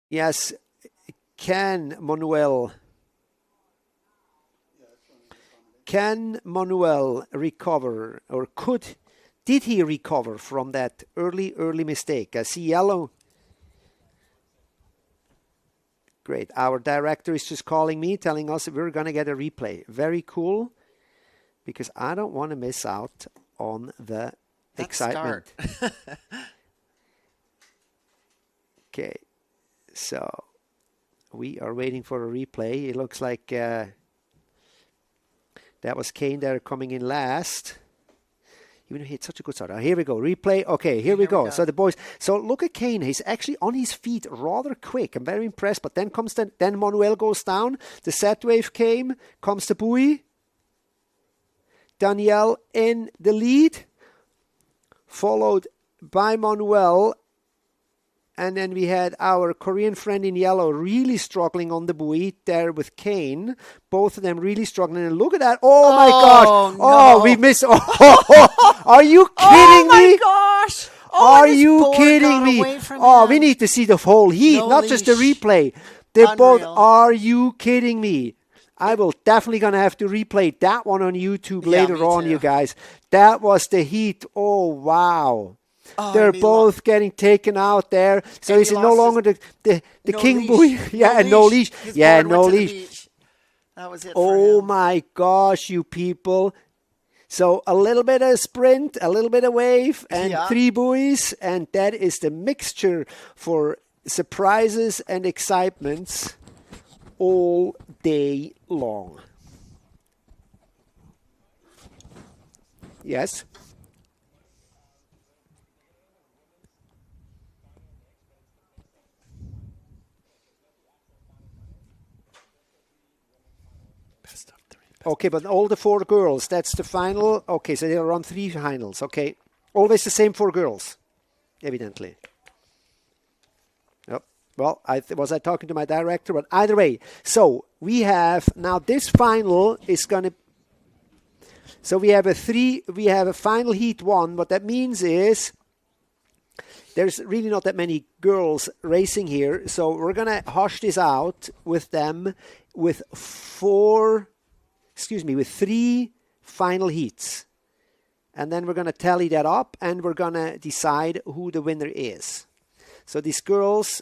Yes, can Manuel recover, or did he recover from that early mistake? I see yellow. Great. Our director is just calling me, telling us we're going to get a replay. Very cool, because I don't want to miss out on the excitement. Okay. So we are waiting for a replay. It looks like that was Kane there coming in last. Even though he had such a good start. Here we go. Replay. Okay, here we go. So the boys. So look at Kane. He's actually on his feet rather quick. I'm very impressed. But then then Manuel goes down. The set wave came. Comes the buoy. Danielle in the lead. Followed by Manuel. And then we had our Korean friend in yellow really struggling on the buoy there with Kane. Both of them really struggling. And look at that. Oh, my gosh. No. Oh, we missed. Oh, are you kidding me? Oh, my gosh. Are you kidding me? Oh, we need to see the whole heat, not just the replay. They both, are you kidding me? I will definitely going to have to replay that one on YouTube later on, you guys. That was the heat. Oh, wow. Oh, they're both getting taken out there. So is it no longer the no king buoy? Yeah, no leash. Yeah, no leash. That was it. Oh my gosh, you people. So a little bit of sprint, a little bit of wave, and 3 buoys. And that is the mixture for surprises and excitements all day long. Yes? Okay, but all the 4 girls, that's the final. Okay, so they're on 3 finals. Okay, always the same 4 girls, evidently. Yep. Well, was I talking to my director? But either way, so we have now this final is going to. So we have a final heat 1. What that means is there's really not that many girls racing here. So we're going to hush this out with them with 3 final heats. And then we're going to tally that up and we're going to decide who the winner is. So these girls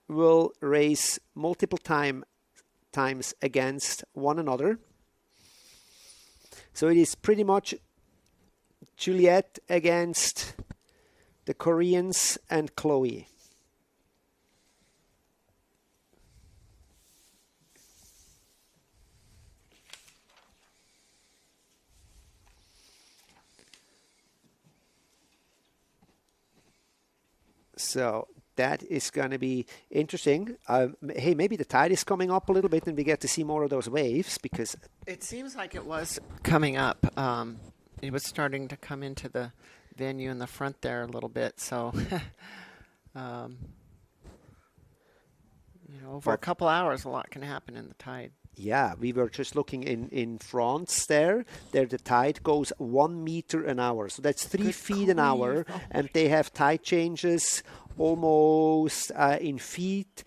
will race multiple times against one another. So it is pretty much Juliet against the Koreans and Chloe. So that is going to be interesting. Hey, maybe the tide is coming up a little bit and we get to see more of those waves, because it seems like it was coming up. It was starting to come into the venue in the front there a little bit. So, over a couple hours, a lot can happen in the tide. Yeah, we were just looking in France there. There the tide goes 1 meter an hour. So that's 3 feet an hour. And they have tide changes almost in feet,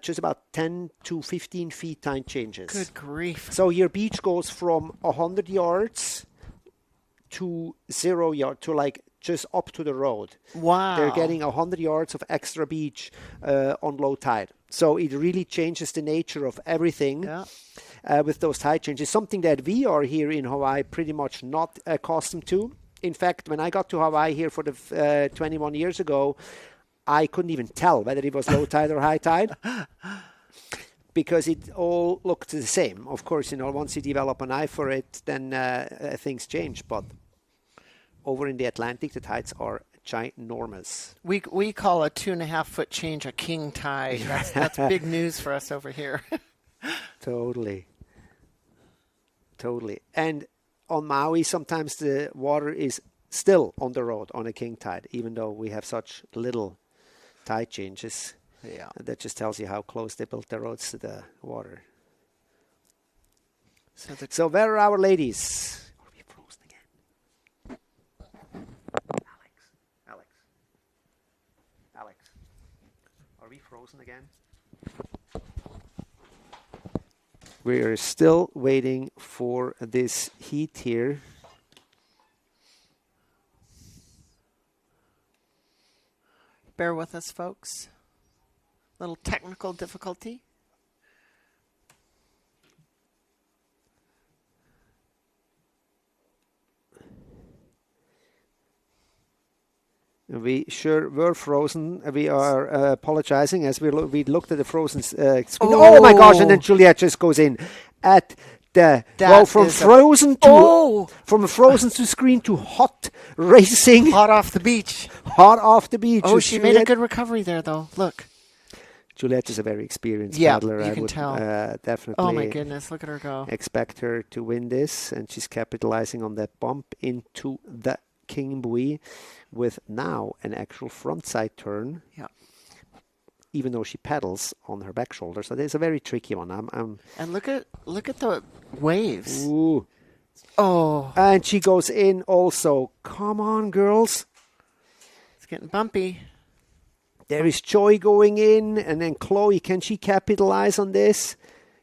just about 10 to 15 feet tide changes. Good grief. So your beach goes from 100 yards to 0 yard to like just up to the road. Wow. They're getting 100 yards of extra beach on low tide. So it really changes the nature of everything with those tide changes. Something that we are here in Hawaii pretty much not accustomed to. In fact, when I got to Hawaii here for the 21 years ago, I couldn't even tell whether it was low tide or high tide. Because it all looked the same. Of course, once you develop an eye for it, then things change. But over in the Atlantic, the tides are ginormous. We call a 2.5 foot change a king tide. That's big news for us over here. Totally. And on Maui, sometimes the water is still on the road on a king tide, even though we have such little tide changes. Yeah. That just tells you how close they built the roads to the water. So where are our ladies? Are we frozen again? Alex, are we frozen again? We are still waiting for this heat here. Bear with us, folks. Little technical difficulty. We sure were frozen. We are apologizing as we looked at the frozen screen. Oh my gosh! And then Juliet just goes in at the from frozen to screen to hot racing. Hot off the beach. Hot off the beach. Oh, she made a good recovery there, though. Look. Juliet is a very experienced yeah, paddler. You I can would tell. Definitely. Oh my goodness! Look at her go. Expect her to win this, and she's capitalizing on that bump into the king buoy with now an actual front side turn. Yeah. Even though she pedals on her back shoulder, so it's a very tricky one. And look at the waves. Ooh. Oh. And she goes in also. Come on, girls. It's getting bumpy. There is Joy going in, and then Chloe. Can she capitalize on this?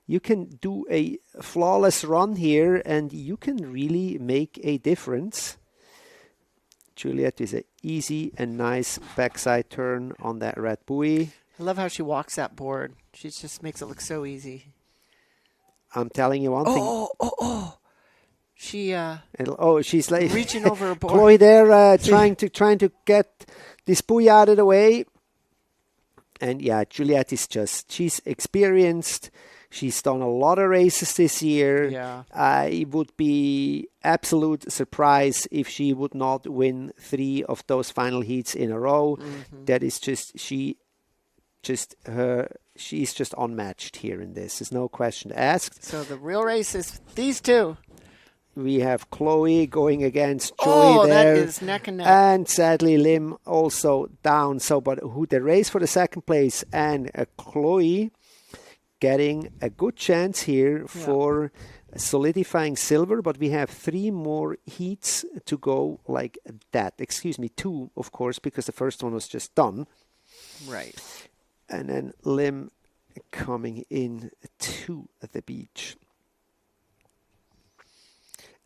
You can do a flawless run here, and you can really make a difference. Juliet is an easy and nice backside turn on that red buoy. I love how she walks that board. She just makes it look so easy. I'm telling you one thing. Oh. She's like reaching over a board. Chloe there trying to get this buoy out of the way. And yeah, Juliet is she's experienced. She's done a lot of races this year. Yeah. It would be absolute surprise if she would not win 3 of those final heats in a row. Mm-hmm. That is she's just unmatched here in this. There's no question asked. So the real race is these two. We have Chloe going against Joy there. That is neck and neck. And sadly, Lim also down. But who the race for the second place, and Chloe getting a good chance here for solidifying silver. But we have 3 more heats to go like that. Excuse me, 2, of course, because the first one was just done. Right. And then Lim coming in to the beach.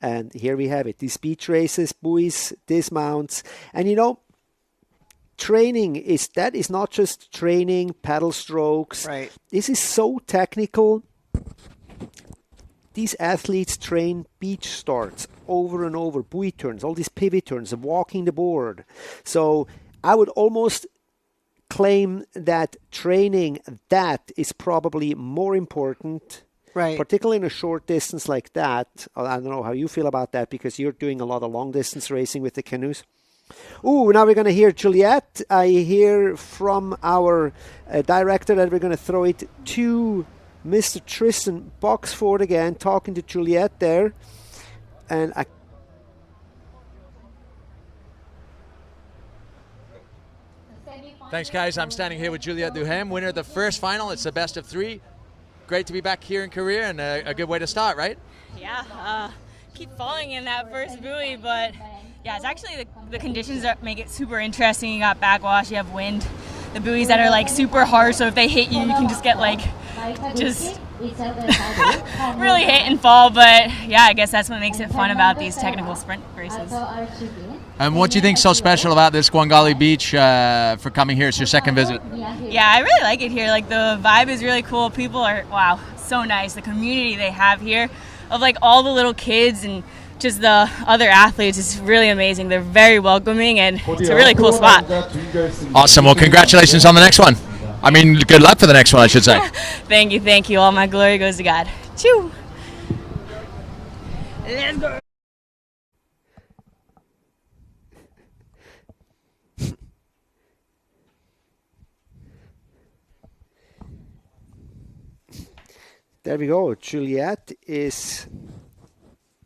And here we have it. These beach races, buoys, dismounts. And training is not just training, paddle strokes. Right. This is so technical. These athletes train beach starts over and over, buoy turns, all these pivot turns, walking the board. So I would almost claim that training that is probably more important. Right. Particularly in a short distance like that. I don't know how you feel about that because you're doing a lot of long distance racing with the canoes. Ooh, now we're going to hear Juliet. I hear from our director that we're going to throw it to Mr. Tristan Boxford again, talking to Juliet there. And Thanks, guys. I'm standing here with Juliet Duham, winner of the first final. It's the best of 3. great to be back here in Korea and a good way to start, right? Yeah, keep falling in that first buoy, but yeah, it's actually the conditions that make it super interesting. You got backwash, you have wind, the buoys that are like super hard, so if they hit you, you can just get like really hit and fall. But yeah, I guess that's what makes it fun about these technical sprint races. And what do you think is so special about this Guangali Beach for coming here? It's your second visit. Yeah, I really like it here. Like the vibe is really cool. People are, wow, so nice. The community they have here of like all the little kids and just the other athletes is really amazing. They're very welcoming and it's a really cool spot. Awesome. Well, congratulations on the next one. I mean, good luck for the next one, I should say. Thank you, thank you. All my glory goes to God. Choo! Let's go. There we go. Juliette is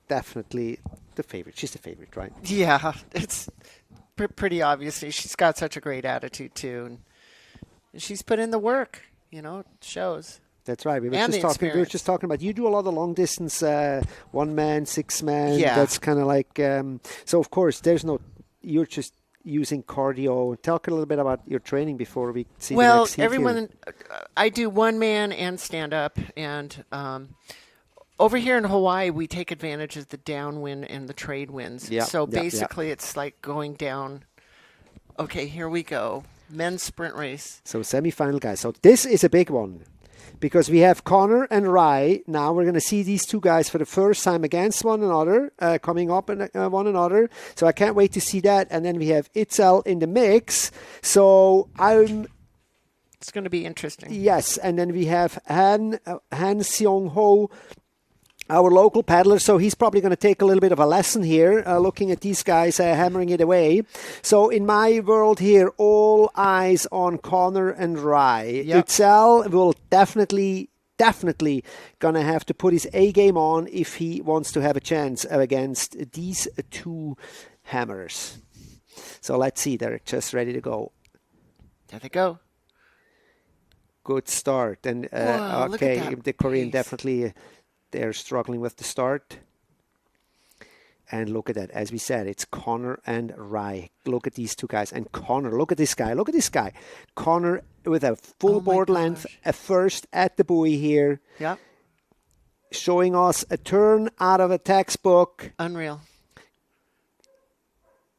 definitely the favorite. She's the favorite, right? Yeah, it's pretty obviously. She's got such a great attitude too, and she's put in the work. You know, it shows. That's right. We were just talking about. You do a lot of long distance, 1 man, 6 man. Yeah. That's kind of like. So of course, there's no. You're just using cardio. Talk a little bit about your training before we see the next heat everyone, I do 1 man and stand up, and over here in Hawaii, we take advantage of the downwind and the trade winds. Yeah, so yeah, basically, it's like going down. Okay, here we go. Men's sprint race. So semi-final, guys. So this is a big one. Because we have Connor and Rai. Now we're going to see these two guys for the first time against one another, coming up and one another. So I can't wait to see that. And then we have Itzel in the mix. So it's going to be interesting. Yes, and then we have Han Seong Ho, our local paddler. So he's probably going to take a little bit of a lesson here, looking at these guys hammering it away. So in my world here, all eyes on Connor and Rai. Yep. Itzel will definitely going to have to put his A game on if he wants to have a chance against these two hammers. So let's see, they're just ready to go. There they go. Good start. And Whoa, okay, the Korean pace. definitely... They're struggling with the start. And look at that. As we said, it's Connor and Rai. Look at these two guys. And Connor, look at this guy. Look at this guy. Connor with a full board length, a first at the buoy here. Yeah. Showing us a turn out of a textbook. Unreal.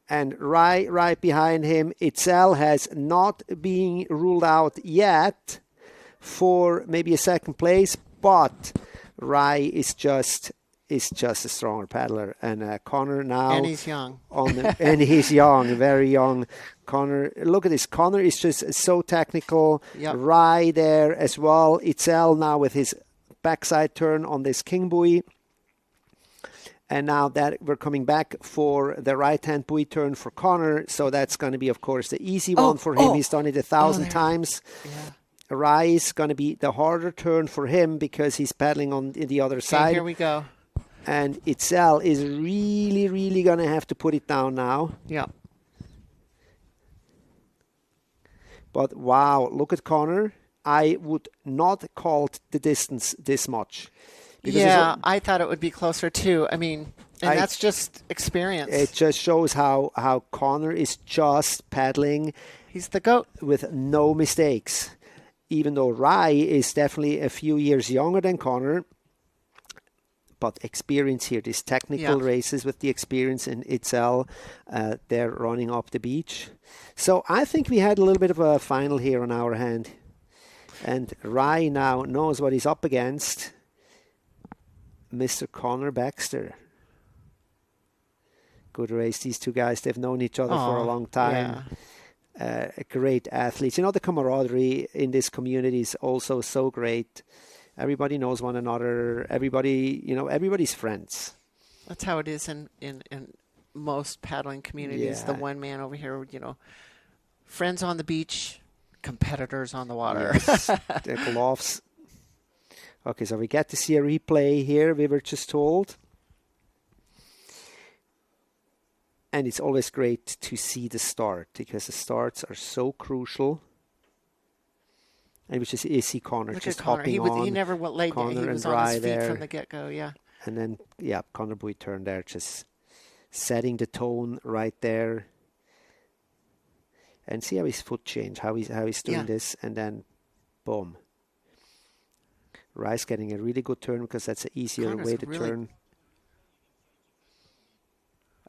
And Rai right behind him. Itzel has not been ruled out yet for maybe a second place, but Rai is just a stronger paddler, and Connor now. And he's young. And he's young, very young. Connor, look at this. Connor is just so technical. Yep. Rai there as well. Itzel now with his backside turn on this king buoy. And now that we're coming back for the right-hand buoy turn for Connor, so that's going to be, of course, the easy one for him. He's done it 1,000 times. Yeah. Rai is going to be the harder turn for him because he's paddling on the other side. Here we go. And Itzel is really, really going to have to put it down now. Yeah. But wow, look at Connor. I would not call the distance this much. Yeah, I thought it would be closer too. I mean, and that's just experience. It just shows how Connor is just paddling. He's the GOAT. With no mistakes. Even though Rai is definitely a few years younger than Connor. But experience here, these technical races with the experience in Itzel, they're running up the beach. So I think we had a little bit of a final here on our hand. And Rai now knows what he's up against. Mr. Connor Baxter. Good race, these two guys. They've known each other for a long time. Yeah. Great athletes. You know, the camaraderie in this community is also so great. Everybody knows one another. Everybody, everybody's friends. That's how it is in most paddling communities. Yeah. The one man over here, friends on the beach, competitors on the water. Yes. The gloves. Okay, so we get to see a replay here, we were just told. And it's always great to see the start because the starts are so crucial. And which is Issy Connor Look just at Connor. hopping He on. never went late. He Connor was and on his Rye feet there. from the get-go, yeah. And then, yeah, Connor Bui turned there, just setting the tone right there. And see how his foot change, how he's doing this, and then boom. Rice getting a really good turn because that's an easier Connor's way to really- turn.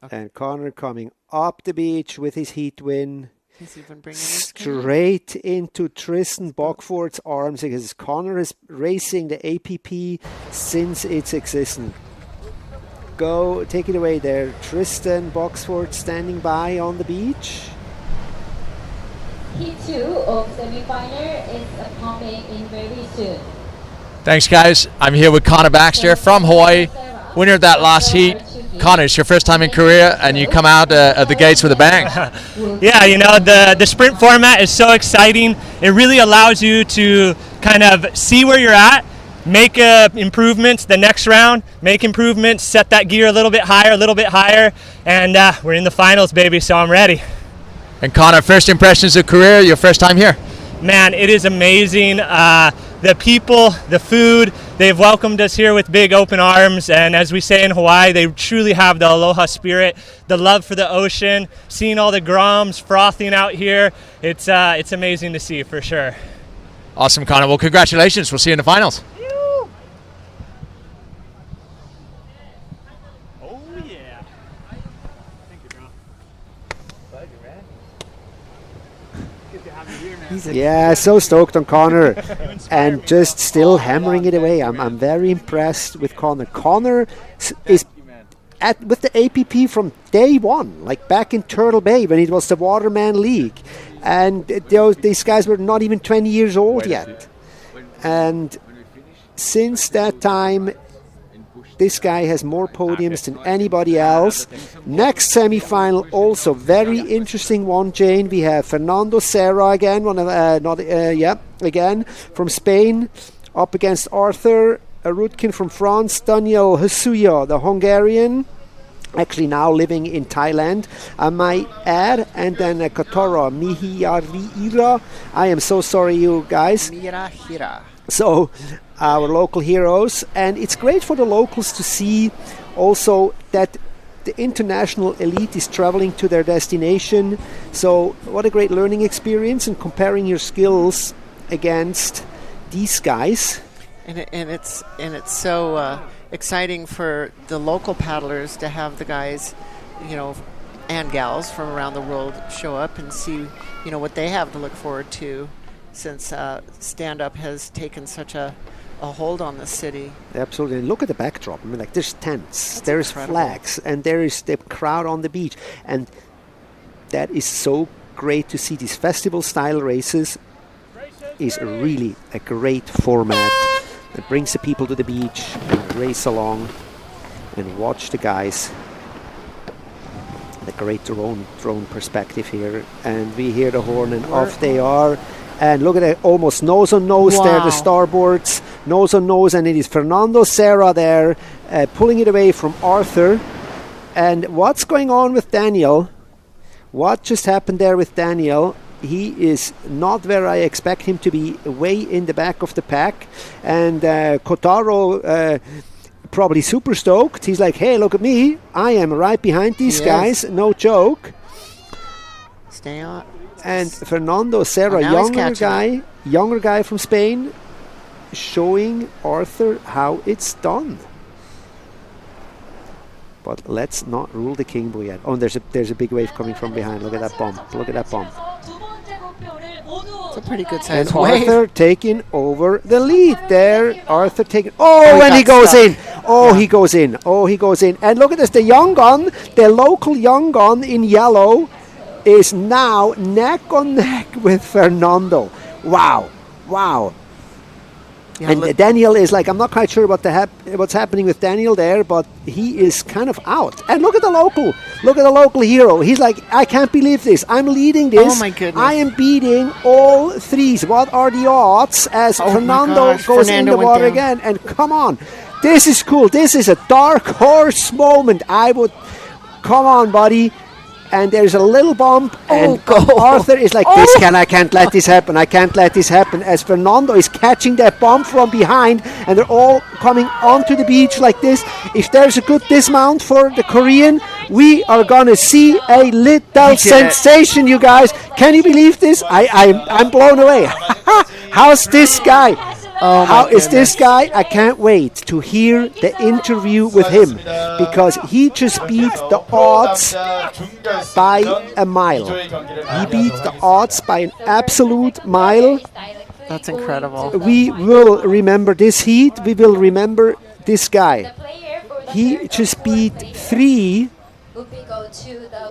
Okay. And Connor coming up the beach with his heat win. He's even bringing his canoe. Straight into Tristan Bockford's arms because Connor is racing the APP since its existence. Go, take it away there. Tristan Bockford standing by on the beach. Heat 2 of semi-final is coming in very soon. Thanks, guys. I'm here with Connor Baxter from Hawaii, winner of that last heat. Connor, it's your first time in Korea, and you come out of the gates with a bang. Yeah, you know, the sprint format is so exciting. It really allows you to kind of see where you're at, make improvements the next round, make improvements, set that gear a little bit higher, and we're in the finals, baby, so I'm ready. And Connor, first impressions of Korea, your first time here? Man, it is amazing. The people, the food, they've welcomed us here with big open arms, and as we say in Hawaii, they truly have the aloha spirit, the love for the ocean, seeing all the groms frothing out here. It's amazing to see, for sure. Awesome, Connor. Well, congratulations. We'll see you in the finals. Oh, yeah. Thank you, bro. Yeah, so stoked on Connor and just still hammering it away. I'm very impressed with Connor. Connor is with the APP from day one, like back in Turtle Bay when it was the Waterman League. And these guys were not even 20 years old yet. And since that time, this guy has more podiums than anybody else. Next semi-final, also very interesting one, Jane. We have Fernando Serra again, again from Spain, up against Arthur Rutkin from France, Daniel Hasuya, the Hungarian, actually now living in Thailand, I might add, and then Kotaro Mihirahira. I am so sorry, you guys. Mirahira. So, our local heroes, and it's great for the locals to see also that the international elite is traveling to their destination. So what a great learning experience and comparing your skills against these guys. And it's so exciting for the local paddlers to have the guys, and gals from around the world show up and see, what they have to look forward to, since stand-up has taken such a hold on the city. Absolutely. And look at the backdrop. I mean, like, there's tents, That's there's incredible. flags, and there is the crowd on the beach. And that is so great to see. These festival-style races is really a great format that brings the people to the beach and race along and watch the guys. The great drone perspective here. And we hear the horn, and off they are. And look at it, almost nose on nose there, the starboards, nose on nose, and it is Fernando Serra there pulling it away from Arthur. And what's going on with Daniel? What just happened there with Daniel? He is not where I expect him to be, way in the back of the pack. And Kotaro probably super stoked. He's like, hey, look at me. I am right behind these guys. No joke. Stay on. And Fernando Serra, now he's younger guy from Spain, showing Arthur how it's done. But let's not rule the king bull yet. Oh, and there's a big wave coming from behind. Look at that bump. Look at that bump. It's a pretty good And size wave. Arthur taking over the lead there. Arthur taking. Oh, and he goes in. Oh, he goes in. Oh, he goes in. And look at this. The young gun, the local young gun in yellow, is now neck on neck with Fernando. Wow. Yeah, And Daniel is like, I'm not quite sure what's happening with Daniel there, but he is kind of out. And look at the local hero. He's like, I can't believe this. I'm leading this. Oh my goodness. I am beating all threes. What are the odds as Oh my Fernando gosh, goes Fernando in the went water down. again? And come on, this is cool. This is a dark horse moment. Come on, buddy. and there's a little bump, and go. Arthur is like, I can't let this happen, I can't let this happen, as Fernando is catching that bump from behind, and they're all coming onto the beach like this. If there's a good dismount for the Korean, we are gonna see a little sensation, you guys. Can you believe this? I'm blown away. How's this guy? How is this guy? I can't wait to hear the interview with him, because he just beat the odds by a mile. He beat the odds by an absolute mile. That's incredible. We will remember this heat. We will remember this guy. He just beat 3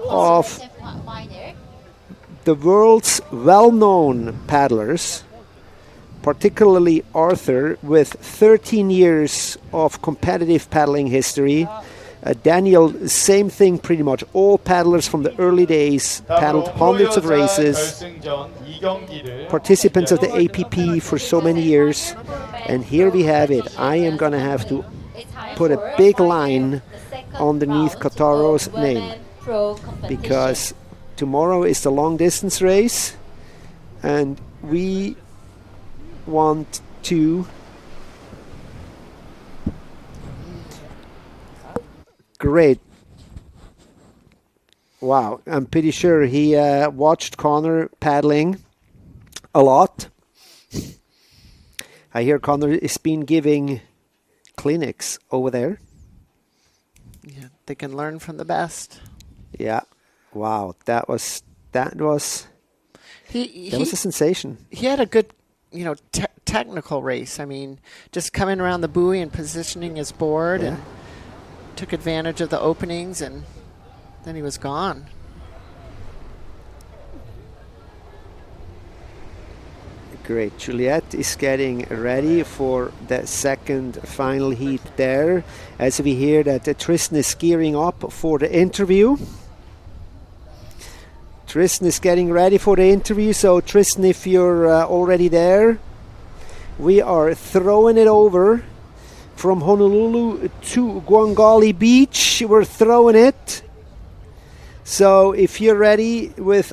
of the world's well-known paddlers, particularly Arthur, with 13 years of competitive paddling history. Daniel, same thing pretty much. All paddlers from the early days, paddled hundreds of races, participants of the APP for so many years. And here we have it. I am going to have to put a big line underneath Kotaro's name, because tomorrow is the long distance race, and we want to great. Wow, I'm pretty sure he watched Connor paddling a lot. I hear Connor has been giving clinics over there. Yeah, they can learn from the best. Yeah. Wow, that was a sensation. He had a good, technical race. I mean, just coming around the buoy and positioning his board, and took advantage of the openings, and then he was gone. Great. Juliette is getting ready for the second final heat there, as we hear that Tristan is gearing up for the interview. Tristan is getting ready for the interview, so Tristan, if you're already there, we are throwing it over from Honolulu to Guangali Beach. We're throwing it. So if you're ready with...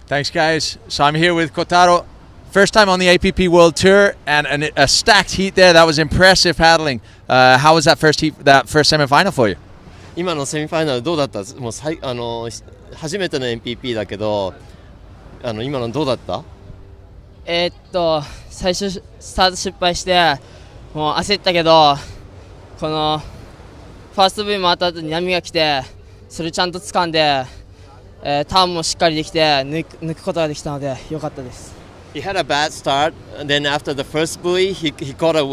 Thanks, guys. So I'm here with Kotaro. First time on the APP World Tour, and a stacked heat there. That was impressive paddling. How was that first heat, that first semifinal for you? 今のセミファイナルどうだった？もう初めての NPP だけど、今のどうだった？最初スタート失敗してもう焦ったけど、このファースト V 回った後に波が来て、それちゃんと掴んで、ターンもしっかりできて抜くことができたので良かったです。He had a bad start, and then after the first buoy, he caught a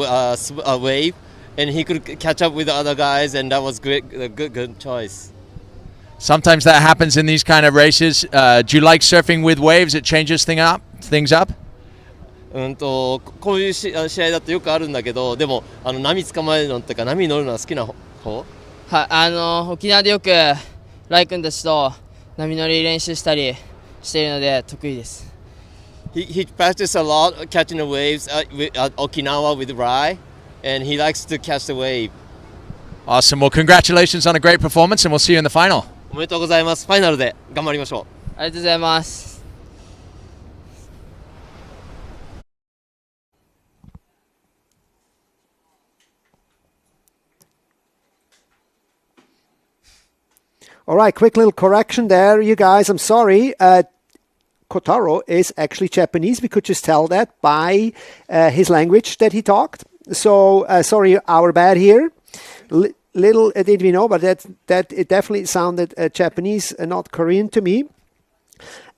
wave, and he could catch up with the other guys, and that was great, a good choice. Sometimes that happens in these kind of races. Do you like surfing with waves? It changes things up? こういう試合だとよくあるんだけど、でも波捕まえるのってか波に乗るのは好きな方？はい、沖縄でよくライ君たちと波乗り練習したりしているので得意です。He practiced a lot catching the waves at Okinawa with Rai, and he likes to catch the wave. Awesome. Well, congratulations on a great performance, and we'll see you in the final. おめでとうございます。ファイナルで頑張りましょう。ありがとうございます。All right, quick little correction there, you guys. I'm sorry. Kotaro is actually Japanese. We could just tell that by his language that he talked. So, sorry, our bad here. Little did we know, but that it definitely sounded Japanese and not Korean to me.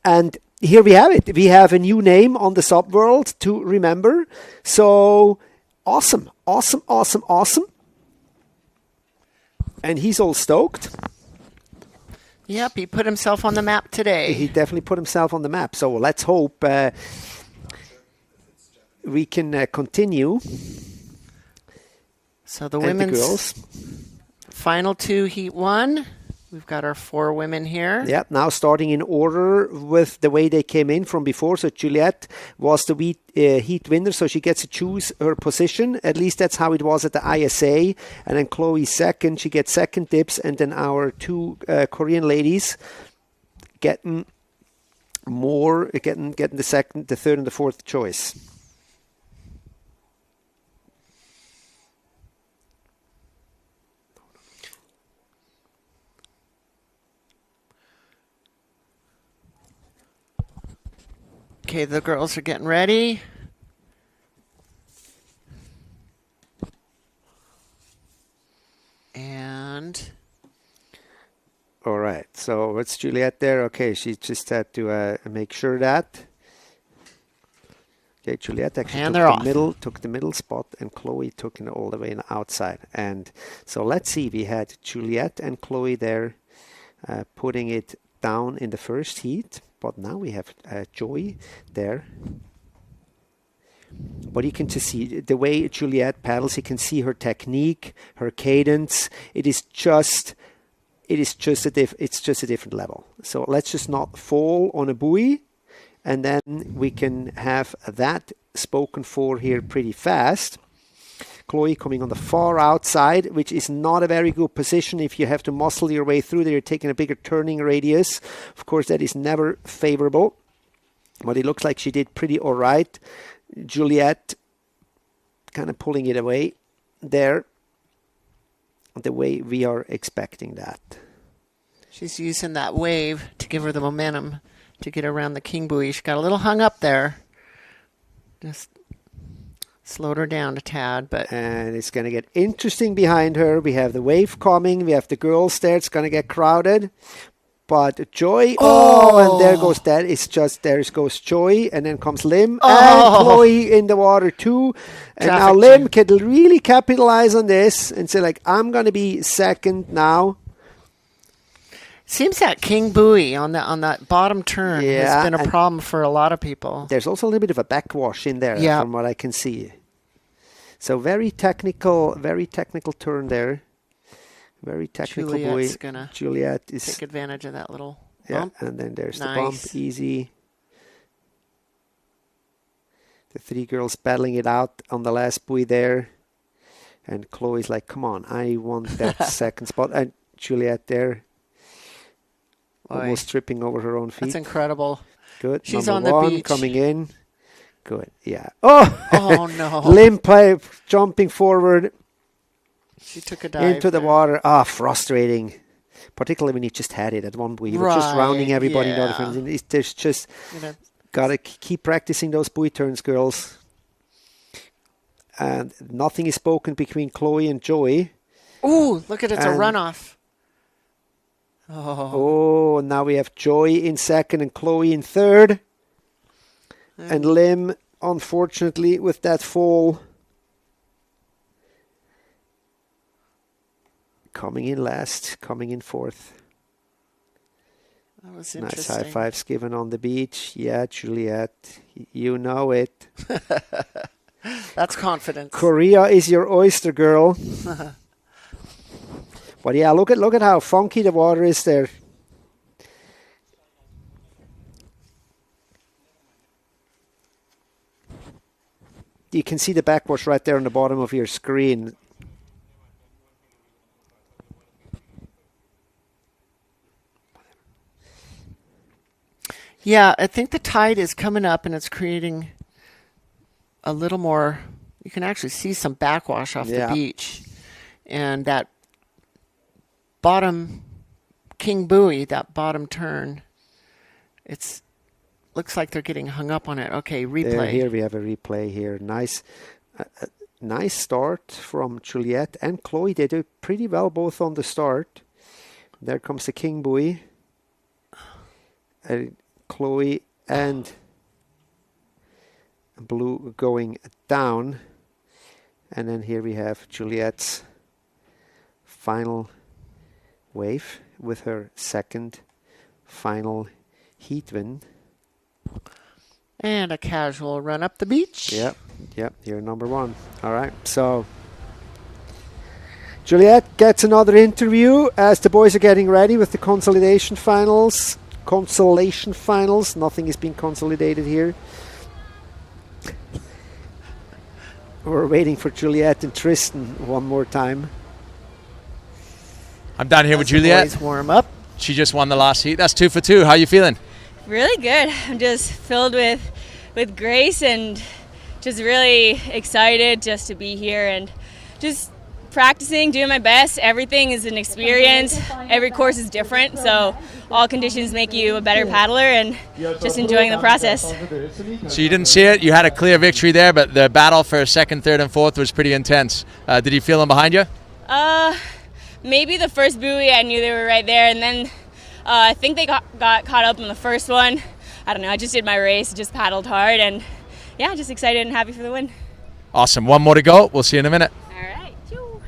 And here we have it. We have a new name on the subworld to remember. So, awesome. And he's all stoked. Yep, he put himself on the map today. He definitely put himself on the map. So let's hope we can continue. So the women's final 2, heat 1. We've got our 4 women here. Yep, now starting in order with the way they came in from before. So Juliette was the heat winner, so she gets to choose her position. At least that's how it was at the ISA. And then Chloe second, she gets second dips. And then our 2 Korean ladies getting more, getting the second, the third, and the fourth choice. Okay, the girls are getting ready. And all right, so what's Juliet there? Okay, she just had to make sure that. Okay, Juliet actually took the middle spot, and Chloe took it all the way outside. And so let's see, we had Juliet and Chloe there putting it down in the first heat, but now we have Joy there. But you can just see the way Juliet paddles. You can see her technique, her cadence. It's just a different level. So let's just not fall on a buoy, and then we can have that spoken for here pretty fast. Chloe coming on the far outside, which is not a very good position if you have to muscle your way through there. You're taking a bigger turning radius. Of course, that is never favorable. But it looks like she did pretty all right. Juliet kind of pulling it away there, the way we are expecting that. She's using that wave to give her the momentum to get around the king buoy. She got a little hung up there. Just slowed her down a tad, but and it's going to get interesting behind her. We have the wave coming. We have the girls there. It's going to get crowded. But Joy, and there goes that. It's just, there goes Joy, and then comes Lim, and Chloe in the water too. And now Lim can really capitalize on this and say, like, I'm going to be second now. Seems that king buoy on that bottom turn has been a problem for a lot of people. There's also a little bit of a backwash in there from what I can see. So very technical turn there. Very technical buoy. Juliet is take advantage of that little bump. Yeah, and then there's the bump, easy. The three girls battling it out on the last buoy there. And Chloe's like, come on, I want that second spot. And Juliet there, almost tripping over her own feet. That's incredible. Good. She's Number on one, the beach. coming in. Good, yeah. Oh no. Limp pipe jumping forward. She took a dive into the water. Frustrating. Particularly when you just had it at one buoy. You were just rounding everybody. There's just got to keep practicing those buoy turns, girls. And nothing is spoken between Chloe and Joy. Ooh, look at it. It's a runoff. Oh, now we have Joy in second and Chloe in third. And Lim, unfortunately, with that fall, coming in last, coming in fourth. That was nice interesting. high fives given on the beach. Yeah, Juliet, you know it. That's confidence. Korea is your oyster, girl. But yeah, look at how funky the water is there. You can see the backwash right there on the bottom of your screen. Yeah, I think the tide is coming up and it's creating a little more. You can actually see some backwash off the beach. And that bottom king buoy, that bottom turn, looks like they're getting hung up on it. Okay, replay. Here we have a replay here. Nice start from Juliet and Chloe. They do pretty well both on the start. There comes the king buoy. Chloe and Blue going down. And then here we have Juliet's final wave with her second final heat win. And a casual run up the beach. Yep, you're number one. All right, so Juliet gets another interview as the boys are getting ready with the consolation finals. Nothing is being consolidated here. We're waiting for Juliet and Tristan one more time. I'm down here with Juliet. Boys warm up. She just won the last heat. That's 2 for 2. How you feeling? Really good. I'm just filled with grace and just really excited just to be here and just practicing, doing my best. Everything is an experience. Every course is different, so all conditions make you a better paddler and just enjoying the process. So you didn't see it. You had a clear victory there, but the battle for second, third, and fourth was pretty intense. Did you feel them behind you? Maybe the first buoy, I knew they were right there, and then I think they got caught up in the first one. I don't know. I just did my race, just paddled hard, and yeah, just excited and happy for the win. Awesome. One more to go. We'll see you in a minute. All right. Choo.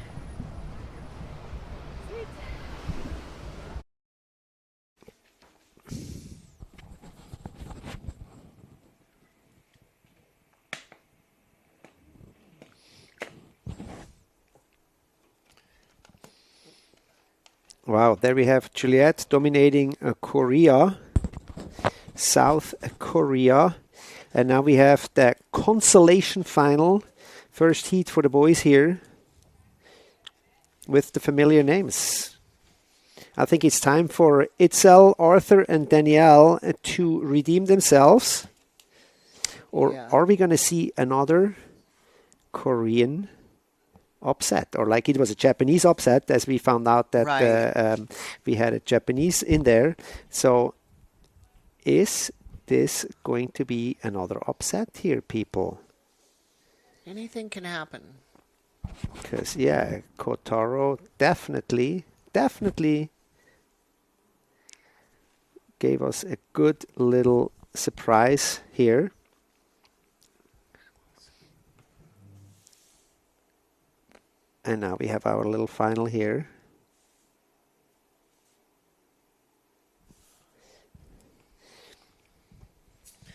Wow, there we have Juliet dominating Korea, South Korea. And now we have the consolation final, first heat for the boys here, with the familiar names. I think it's time for Itzel, Arthur, and Danielle to redeem themselves. Or are we going to see another Korean upset? Or like it was a Japanese upset, as we found out that we had a Japanese in there. So is this going to be another upset here, people? Anything can happen. Because, yeah, Kotaro definitely gave us a good little surprise here. And now we have our little final here.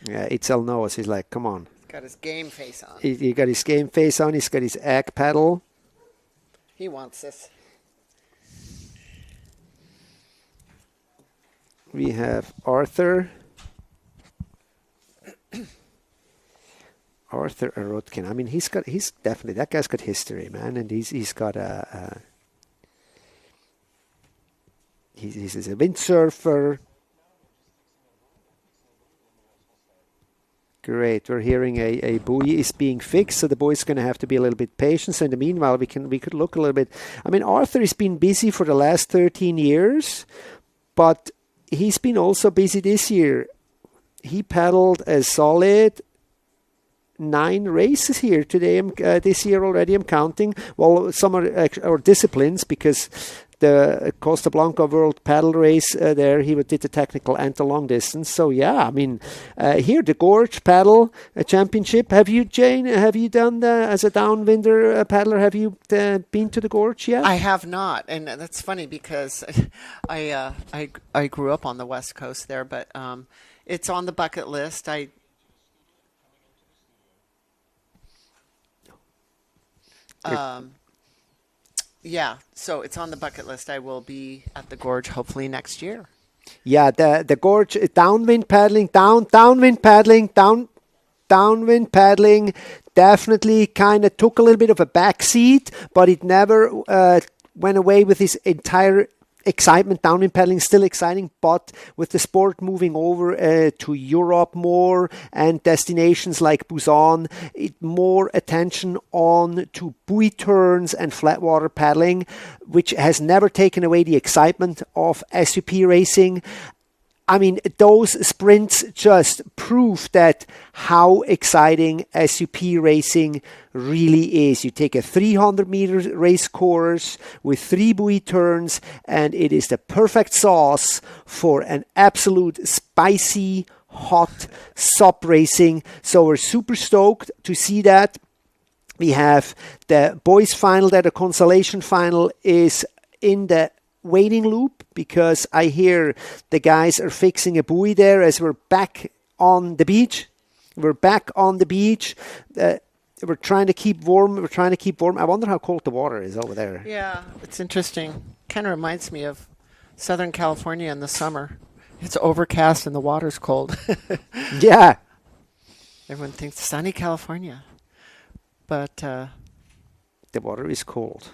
Yeah, Itzel knows. He's like, come on. He's got his game face on. He got his game face on. He's got his egg paddle. He wants this. We have Arthur. Arthur Arotkin. I mean, he's definitely, that guy's got history, man, and he's got he's a windsurfer. Great, we're hearing a buoy is being fixed, so the boy's going to have to be a little bit patient. So in the meanwhile, we could look a little bit. I mean, Arthur has been busy for the last 13 years, but he's been also busy this year. He paddled a solid 9 races here today. This year already, I'm counting. Well, some are disciplines, because the Costa Blanca World Paddle Race there, he did the technical and the long distance. So yeah, I mean, here the Gorge Paddle Championship. Have you, Jane? Have you done as a downwinder paddler? Have you been to the Gorge yet? I have not, and that's funny because I grew up on the West Coast there, but it's on the bucket list. Yeah, so it's on the bucket list. I will be at the Gorge hopefully next year. Yeah, the Gorge, downwind paddling, downwind paddling definitely kind of took a little bit of a backseat, but it never went away with its entire excitement. Downwind paddling is still exciting, but with the sport moving over to Europe more and destinations like Busan, more attention on to buoy turns and flatwater paddling, which has never taken away the excitement of SUP racing. I mean, those sprints just prove that how exciting SUP racing really is. You take a 300-meter race course with 3 buoy turns, and it is the perfect sauce for an absolute spicy, hot SUP racing. So we're super stoked to see that. We have the boys' final, that the consolation final is in the waiting loop, because I hear the guys are fixing a buoy there as we're back on the beach. We're trying to keep warm. I wonder how cold the water is over there. Yeah, it's interesting. Kind of reminds me of Southern California in the summer. It's overcast and the water's cold. Yeah. Everyone thinks sunny California, but the water is cold.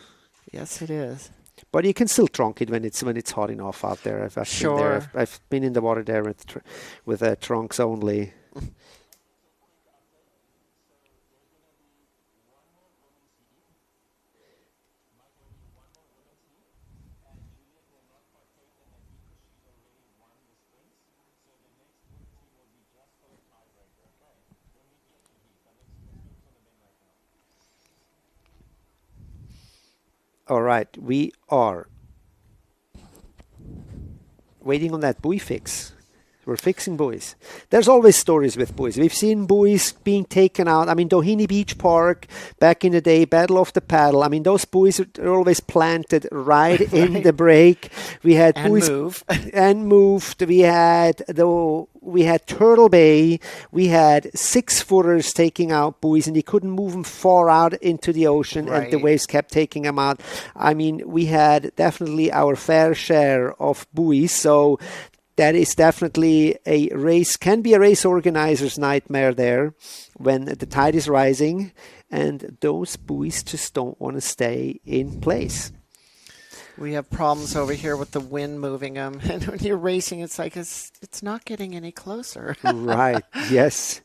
Yes, it is. But you can still trunk it when it's hot enough out there. I've been Sure. there. I've been in the water there with trunks only. All right, we are waiting on that buoy fix. We're fixing buoys. There's always stories with buoys. We've seen buoys being taken out. I mean, Doheny Beach Park, back in the day, Battle of the Paddle. I mean, those buoys are always planted right in the break. We had And buoys move. and moved. We had Turtle Bay. We had 6-footers taking out buoys, and you couldn't move them far out into the ocean, and the Right. waves kept taking them out. I mean, we had definitely our fair share of buoys, so that is definitely can be a race organizer's nightmare there when the tide is rising and those buoys just don't want to stay in place. We have problems over here with the wind moving them, and when you're racing, it's like it's not getting any closer. Right, yes,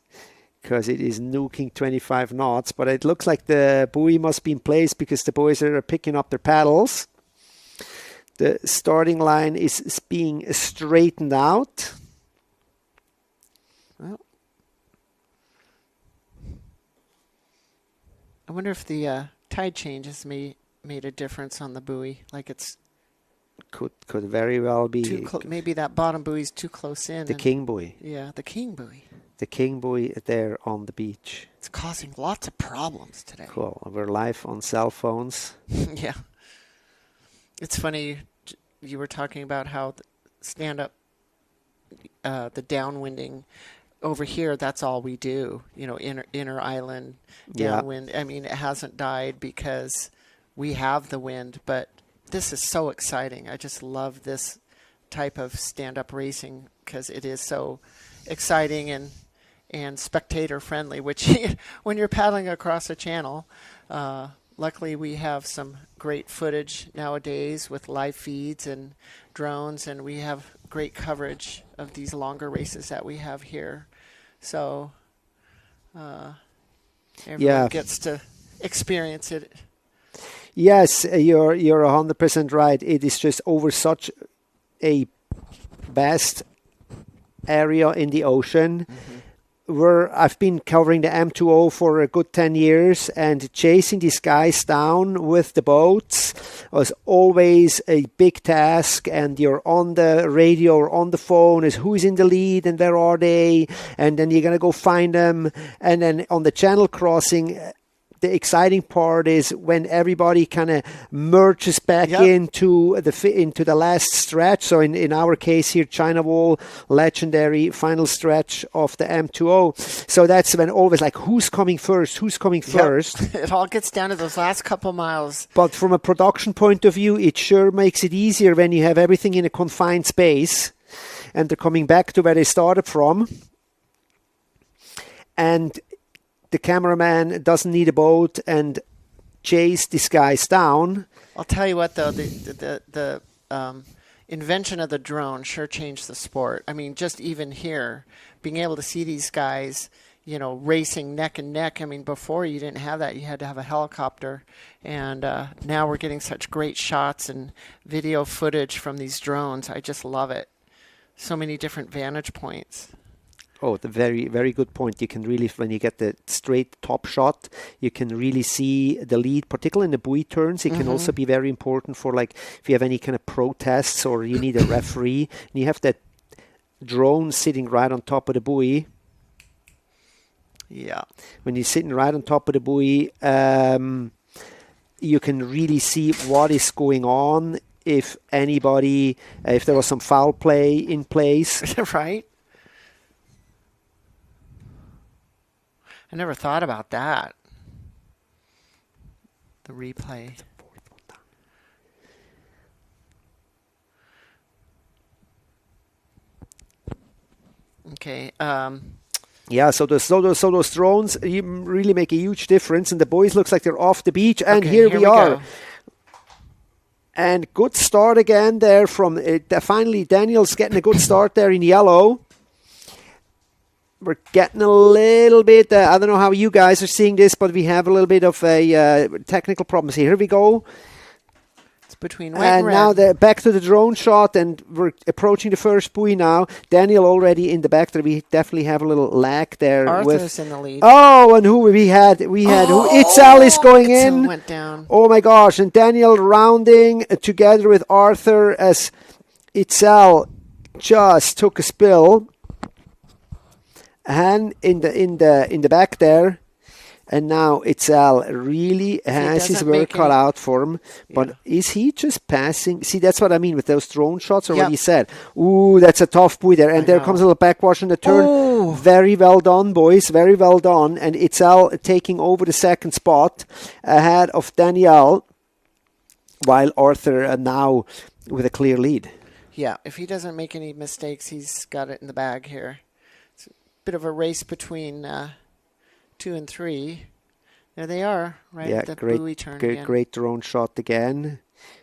because it is nuking 25 knots, but it looks like the buoy must be in place because the boys are picking up their paddles. The starting line is being straightened out. Well, I wonder if the tide change has made a difference on the buoy. Like it's Could very well be maybe that bottom buoy's too close in. the king buoy. Yeah, the king buoy. The king buoy there on the beach. It's causing lots of problems today. Cool. We're live on cell phones. Yeah. It's funny, you were talking about how the stand-up, the downwinding, over here, that's all we do. You know, inner island Yeah. downwind. I mean, it hasn't died because we have the wind, but this is so exciting. I just love this type of stand-up racing because it is so exciting and spectator friendly, which when you're paddling across a channel, luckily we have some great footage nowadays with live feeds and drones, and we have great coverage of these longer races that we have here. So everyone gets to experience it. Yes, you're 100% right. It is just over such a vast area in the ocean. Where I've been covering the M2O for a good 10 years, and chasing these guys down with the boats was always a big task. And you're on the radio or on the phone is who's in the lead and where are they, and then you're gonna go find them. And then on the channel crossing, the exciting part is when everybody kind of merges back into the last stretch. So in our case here, China Wall, legendary final stretch of the M2O. So that's when always like, who's coming first? Who's coming first? It all gets down to those last couple miles. But from a production point of view, it sure makes it easier when you have everything in a confined space and they're coming back to where they started from. And the cameraman doesn't need a boat and chase these guys down. I'll tell you what, though, the invention of the drone sure changed the sport. I mean, just even here, being able to see these guys, you know, racing neck and neck. I mean, before you didn't have that. You had to have a helicopter. And now we're getting such great shots and video footage from these drones. I just love it. So many different vantage points. Oh, the very, very good point. You can really, when you get the straight top shot, you can really see the lead, particularly in the buoy turns. It can also be very important for, like, if you have any kind of protests or you need a referee. And you have that drone sitting right on top of the buoy. Yeah. When you're sitting right on top of the buoy, you can really see what is going on. If anybody, if there was some foul play in place. Right? I never thought about that. The replay. Okay. Yeah, so those drones really make a huge difference, and the boys looks like they're off the beach, and okay, here we are. Go. And good start again there from finally Daniel's getting a good start there in yellow. We're getting a little bit, I don't know how you guys are seeing this, but we have a little bit of a technical problems here. Here we go. It's between white and red. Now back to the drone shot, and we're approaching the first buoy now. Daniel already in the back there. We definitely have a little lag there. Arthur's in the lead. Oh, and who we had who Itzel is going Itzel in. went down. Oh my gosh, and Daniel rounding together with Arthur as Itzel just took a spill. And in the back there, and now Itzel really has his work cut out for him. But is he just passing? See, that's what I mean with those drone shots, or what he said. Ooh, that's a tough buoy there. And there comes a little backwash in the turn. Oh. Very well done, boys. Very well done. And Itzel taking over the second spot ahead of Danielle, while Arthur now with a clear lead. Yeah, if he doesn't make any mistakes, he's got it in the bag here. Bit of a race between 2 and 3. There they are, right at the buoy turn again. Great drone shot again.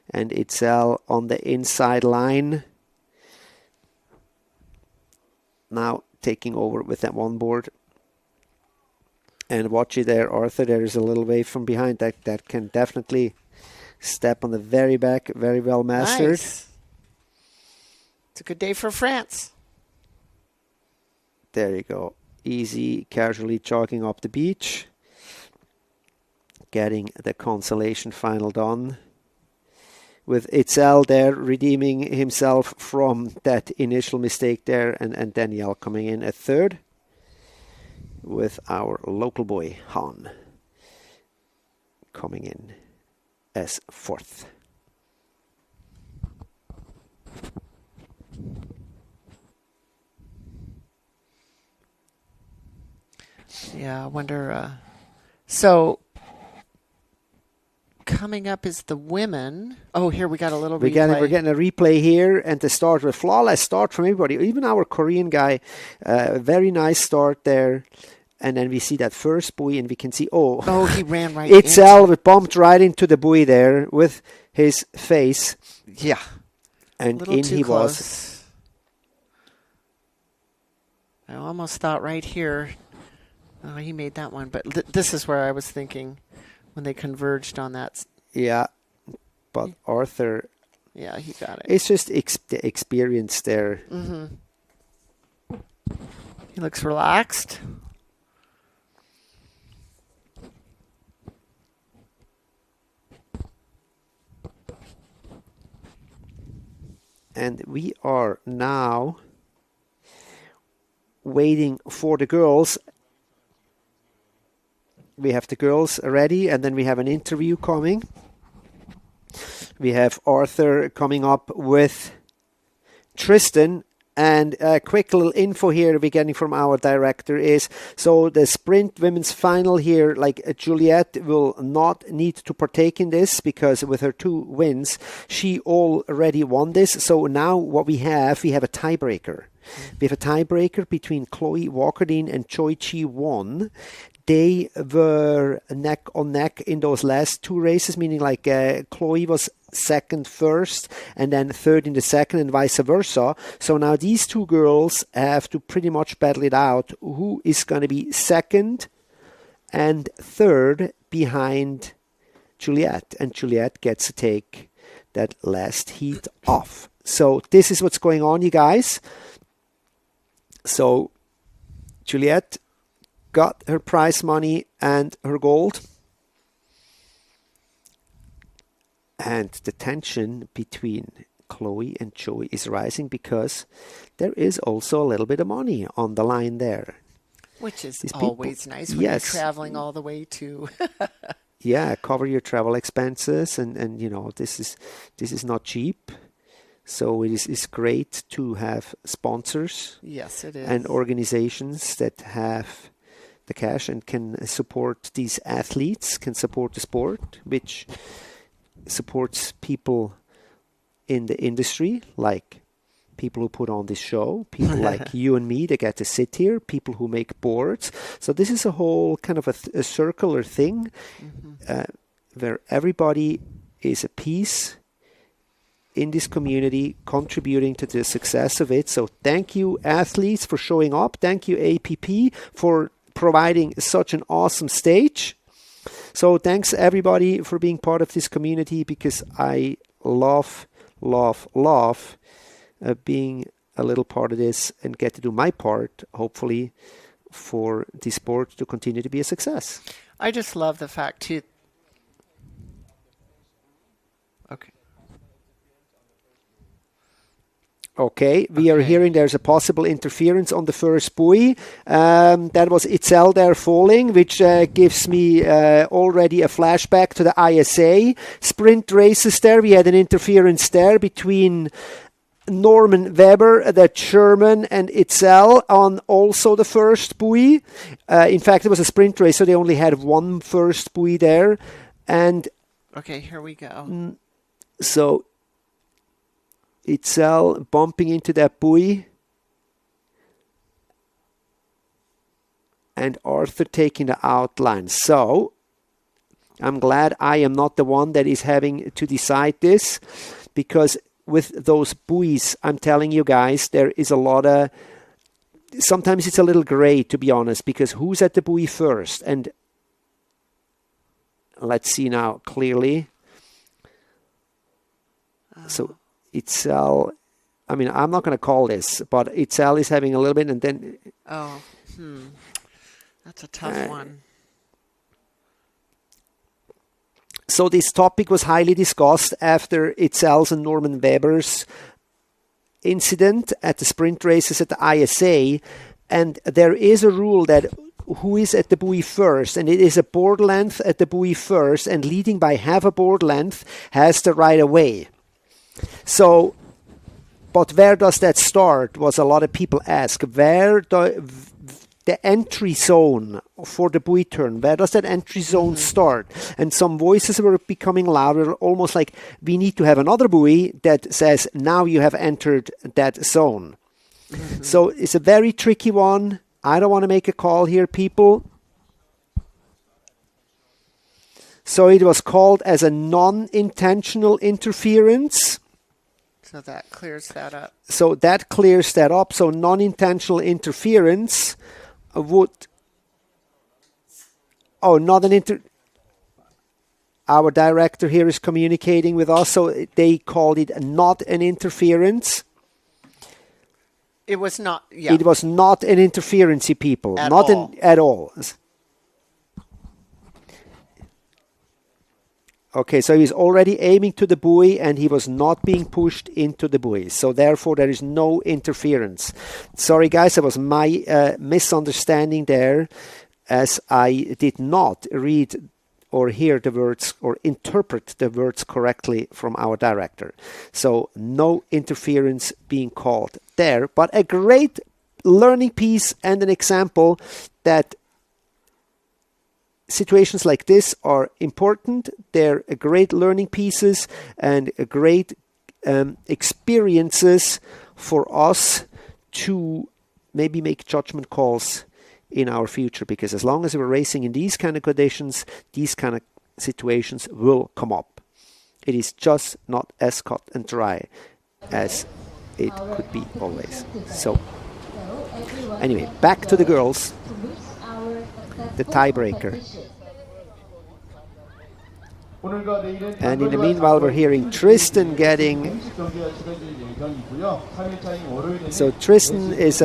And Itzel on the inside line. Now taking over with that one board. And watch it there, Arthur. There is a little wave from behind that can definitely step on the very back. Very well mastered. Nice. It's a good day for France. There you go. Easy, casually jogging up the beach. Getting the consolation final done. With Itzel there redeeming himself from that initial mistake there. And Danielle coming in at third. With our local boy, Han, coming in as fourth. Yeah, I wonder. So coming up is the women. Oh, here we got a little replay. We're getting a replay here, and the start with flawless start from everybody. Even our Korean guy, very nice start there. And then we see that first buoy, and we can see he ran right. Itzel bumped right into the buoy there with his face. Yeah, and in he was. I almost thought right here. Oh, he made that one, but this is where I was thinking when they converged on that. Yeah, but Arthur. Yeah, he got it. It's just the experience there. Mm-hmm. He looks relaxed. And we are now waiting for the girls. We have the girls ready, and then we have an interview coming. We have Arthur coming up with Tristan. And a quick little info here we're getting from our director is, so the sprint women's final here, like Juliette will not need to partake in this because with her 2 wins, she already won this. So now what we have a tiebreaker. We have a tiebreaker between Chloe Walkerdine and Choi Chi-won. They were neck on neck in those last 2 races, meaning like Chloe was second first and then third in the second and vice versa. So now these 2 girls have to pretty much battle it out who is going to be second and third behind Juliette. And Juliette gets to take that last heat off. So this is what's going on, you guys. So Juliette got her prize money and her gold. And the tension between Chloe and Joey is rising because there is also a little bit of money on the line there. Which is always nice when you're traveling all the way to... Yeah, cover your travel expenses and you know, this is not cheap. So it is great to have sponsors. Yes, it is. And organizations that have the cash and can support these athletes, can support the sport, which supports people in the industry, like people who put on this show, people like you and me that get to sit here, people who make boards. So this is a whole kind of a circular thing where everybody is a piece in this community, contributing to the success of it. So thank you, athletes, for showing up. Thank you, APP, for providing such an awesome stage. So thanks, everybody, for being part of this community, because I love being a little part of this and get to do my part, hopefully, for the sport to continue to be a success. I just love the fact, too. Okay, we are hearing there's a possible interference on the first buoy. That was Itzel there falling, which gives me already a flashback to the ISA sprint races there. We had an interference there between Norman Weber, the German, and Itzel on also the first buoy. In fact, it was a sprint race, so they only had one first buoy there. And okay, here we go. So Itzel bumping into that buoy, and Arthur taking the outline. So I'm glad I am not the one that is having to decide this, because with those buoys, I'm telling you guys, there is a lot of, sometimes it's a little gray, to be honest, because who's at the buoy first? And let's see now clearly. So Itzel, I mean, I'm not going to call this, but Itzel is having a little bit, and then... That's a tough one. So this topic was highly discussed after Itzel's and Norman Weber's incident at the sprint races at the ISA, and there is a rule that who is at the buoy first, and it is a board length at the buoy first, and leading by half a board length has the right of way. So, but where does that start, was a lot of people ask. Where the entry zone for the buoy turn, where does that entry zone start? And some voices were becoming louder, almost like we need to have another buoy that says, now you have entered that zone. So it's a very tricky one. I don't want to make a call here, people. So it was called as a non-intentional interference. So that clears that up. So that clears that up. So non-intentional interference would... Oh, not an Our director here is communicating with us, so they called it not an interference. It was not, yeah. It was not an interference, people. At not all. At all. Okay, so he's already aiming to the buoy, and he was not being pushed into the buoy. So therefore, there is no interference. Sorry, guys, that was my misunderstanding there, as I did not read or hear the words or interpret the words correctly from our director. So no interference being called there, but a great learning piece and an example that situations like this are important. They're great learning pieces and great experiences for us to maybe make judgment calls in our future, because as long as we're racing in these kind of conditions, these kind of situations will come up. It is just not as cut and dry as it could be always. So anyway, back to the girls, the tiebreaker. And in the meanwhile, we're hearing Tristan getting... So Tristan is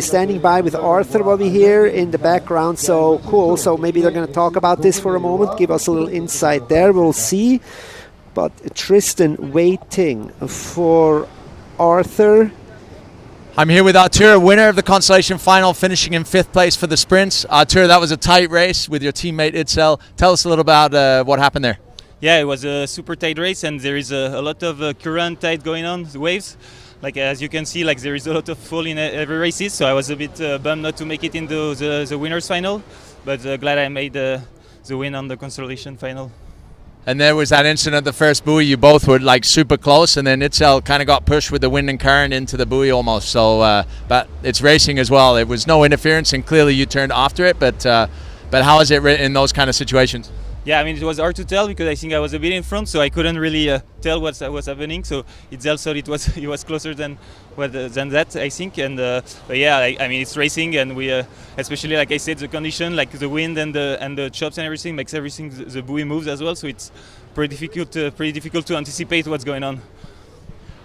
standing by with Arthur, what we hear in the background. So cool. So maybe they're going to talk about this for a moment, give us a little insight there. We'll see. But Tristan waiting for Arthur. I'm here with Arthur, winner of the consolation final, finishing in 5th place for the sprints. Arthur, that was a tight race with your teammate Itzel. Tell us a little about what happened there. Yeah, it was a super tight race, and there is a lot of current tide going on, the waves. Like as you can see, like there is a lot of fall in every races. So I was a bit bummed not to make it into the winners final, but glad I made the win on the consolation final. And there was that incident at the first buoy. You both were like super close, and then Itzel kind of got pushed with the wind and current into the buoy almost. So, but it's racing as well. It was no interference, and clearly you turned after it. But how is it in those kind of situations? yeah, I mean, it was hard to tell because I think I was a bit in front, so I couldn't really tell what was happening. So Itzel thought he was closer than that, I think. And but yeah, I mean, it's racing, and we especially, like I said, the condition, like the wind and the chops and everything, makes everything, the buoy moves as well. So it's pretty difficult to anticipate what's going on.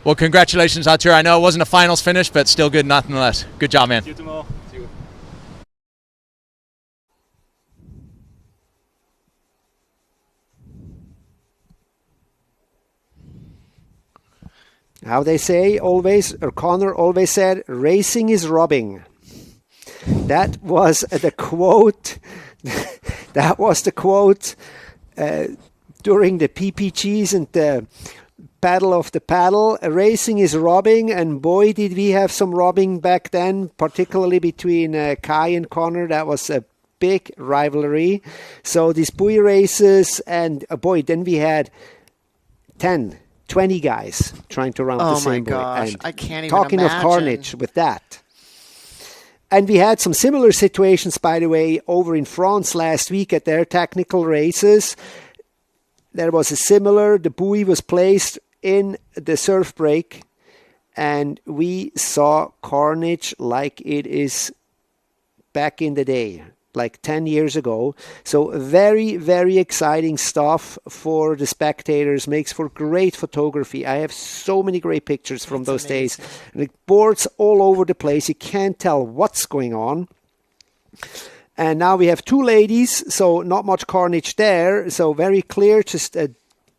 Well, congratulations, Arthur. I know it wasn't a finals finish, but still good nonetheless. Good job, man. See you tomorrow. See you. How they say always, or Connor always said, racing is robbing. That was the quote. That was the quote during the PPGs and the Battle of the Paddle. Racing is robbing, and boy, did we have some robbing back then, particularly between Kai and Connor. That was a big rivalry. So these buoy races, and boy, then we had 10, 20 guys trying to run the same buoy. Oh my gosh, And I can't even talking imagine. of carnage with that. And we had some similar situations, by the way, over in France last week at their technical races. There was a similar, the buoy was placed in the surf break, and we saw carnage like it is back in the day, like 10 years ago. So very, very exciting stuff for the spectators, makes for great photography. I have so many great pictures from those days. And the boards all over the place. You can't tell what's going on. And now we have two ladies, so not much carnage there. So very clear, just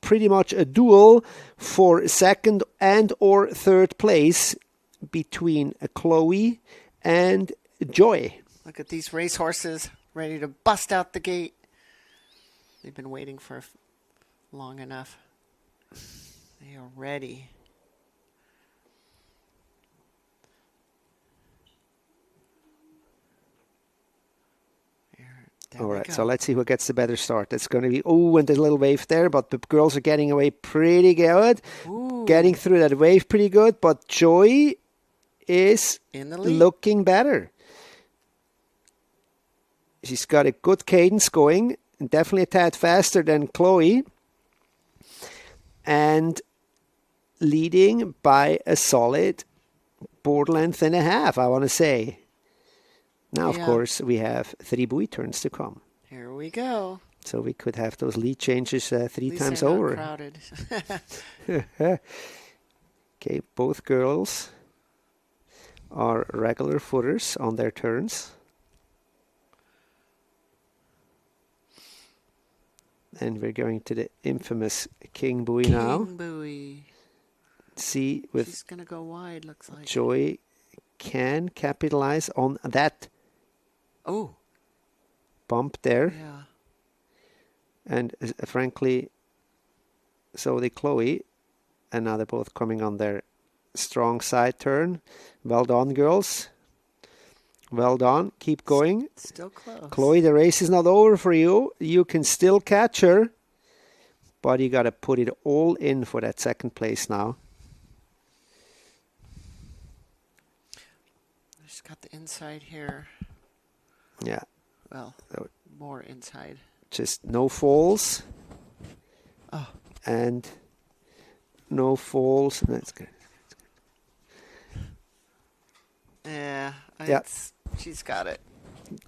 pretty much a duel for second and or third place between Chloe and Joy. Look at these racehorses ready to bust out the gate. They've been waiting for long enough. They are ready. All right, so let's see who gets the better start. It's going to be, and the little wave there, but the girls are getting away pretty good. Ooh. Getting through that wave pretty good, but Joy is in the lead. Looking better. She's got a good cadence going, and definitely a tad faster than Chloe, and leading by a solid board length and a half, I want to say. Now, of course, we have 3 buoy turns to come. Here we go. So we could have those lead changes 3 times they're not over. crowded. Okay, both girls are regular footers on their turns. And we're going to the infamous King buoy now. King buoy. See, with She's going to go wide, looks like. Joy can capitalize on that bump there. Yeah. And frankly, so did Chloe. And now they're both coming on their strong side turn. Well done, girls. Well done. Keep going. Still close. Chloe, the race is not over for you. You can still catch her. But you got to put it all in for that second place now. She's got the inside here. Yeah. Well, more inside. Just no falls. Oh. And no falls. That's good. Yeah. She's got it.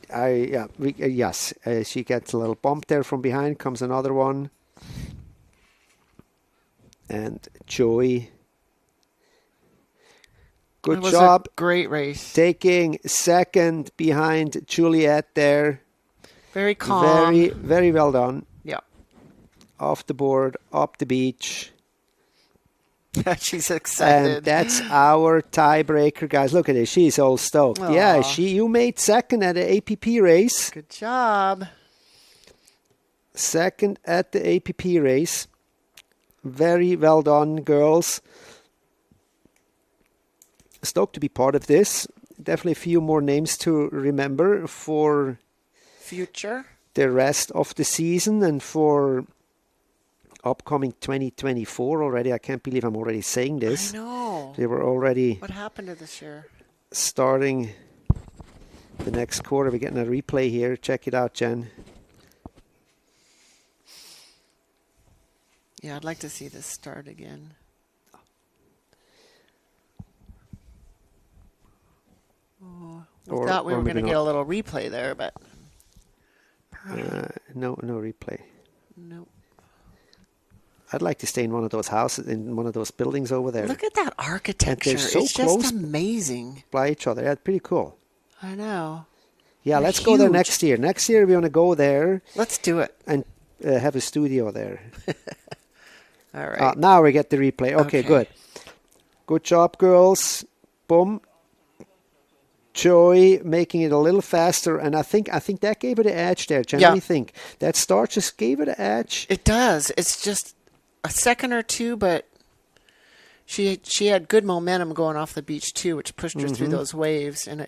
Yes. She gets a little bump there from behind. Comes another one. And Joy. Good job. Great race. Taking second behind Juliet there. Very calm. Very, very well done. Yeah. Off the board, up the beach. She's excited. And that's our tiebreaker, guys. Look at this. She's all stoked. Aww. Yeah, you made second at the APP race. Good job. Second at the APP race. Very well done, girls. Stoked to be part of this. Definitely a few more names to remember for future, the rest of the season, and for upcoming 2024 already. I can't believe I'm already saying this. I know. They were already. What happened to this year? Starting the next quarter. We're getting a replay here. Check it out, Jen. Yeah, I'd like to see this start again. Oh, we thought we were going to get a little replay there, but no replay. nope. I'd like to stay in one of those houses, in one of those buildings over there. Look at that architecture. And they're so it's close just amazing. by each other. Yeah, pretty cool. I know. Yeah, They're let's go there huge. next year. Next year we want to go there. Let's do it. And have a studio there. All right. Now we get the replay. Okay, good. Good job, girls. Boom. Joy making it a little faster, and I think that gave it an edge there. Generally, think that start just gave it an edge. It does. It's just a second or two, but she had good momentum going off the beach too, which pushed her through those waves, and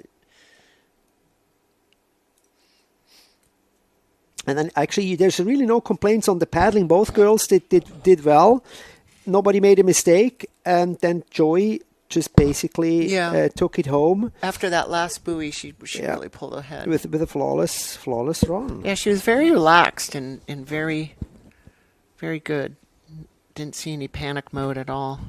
then actually, there's really no complaints on the paddling. Both girls did well. Nobody made a mistake, and then Joy just basically took it home. After that last buoy, she really pulled ahead with a flawless run. Yeah, she was very relaxed and very, very good. Didn't see any panic mode at all.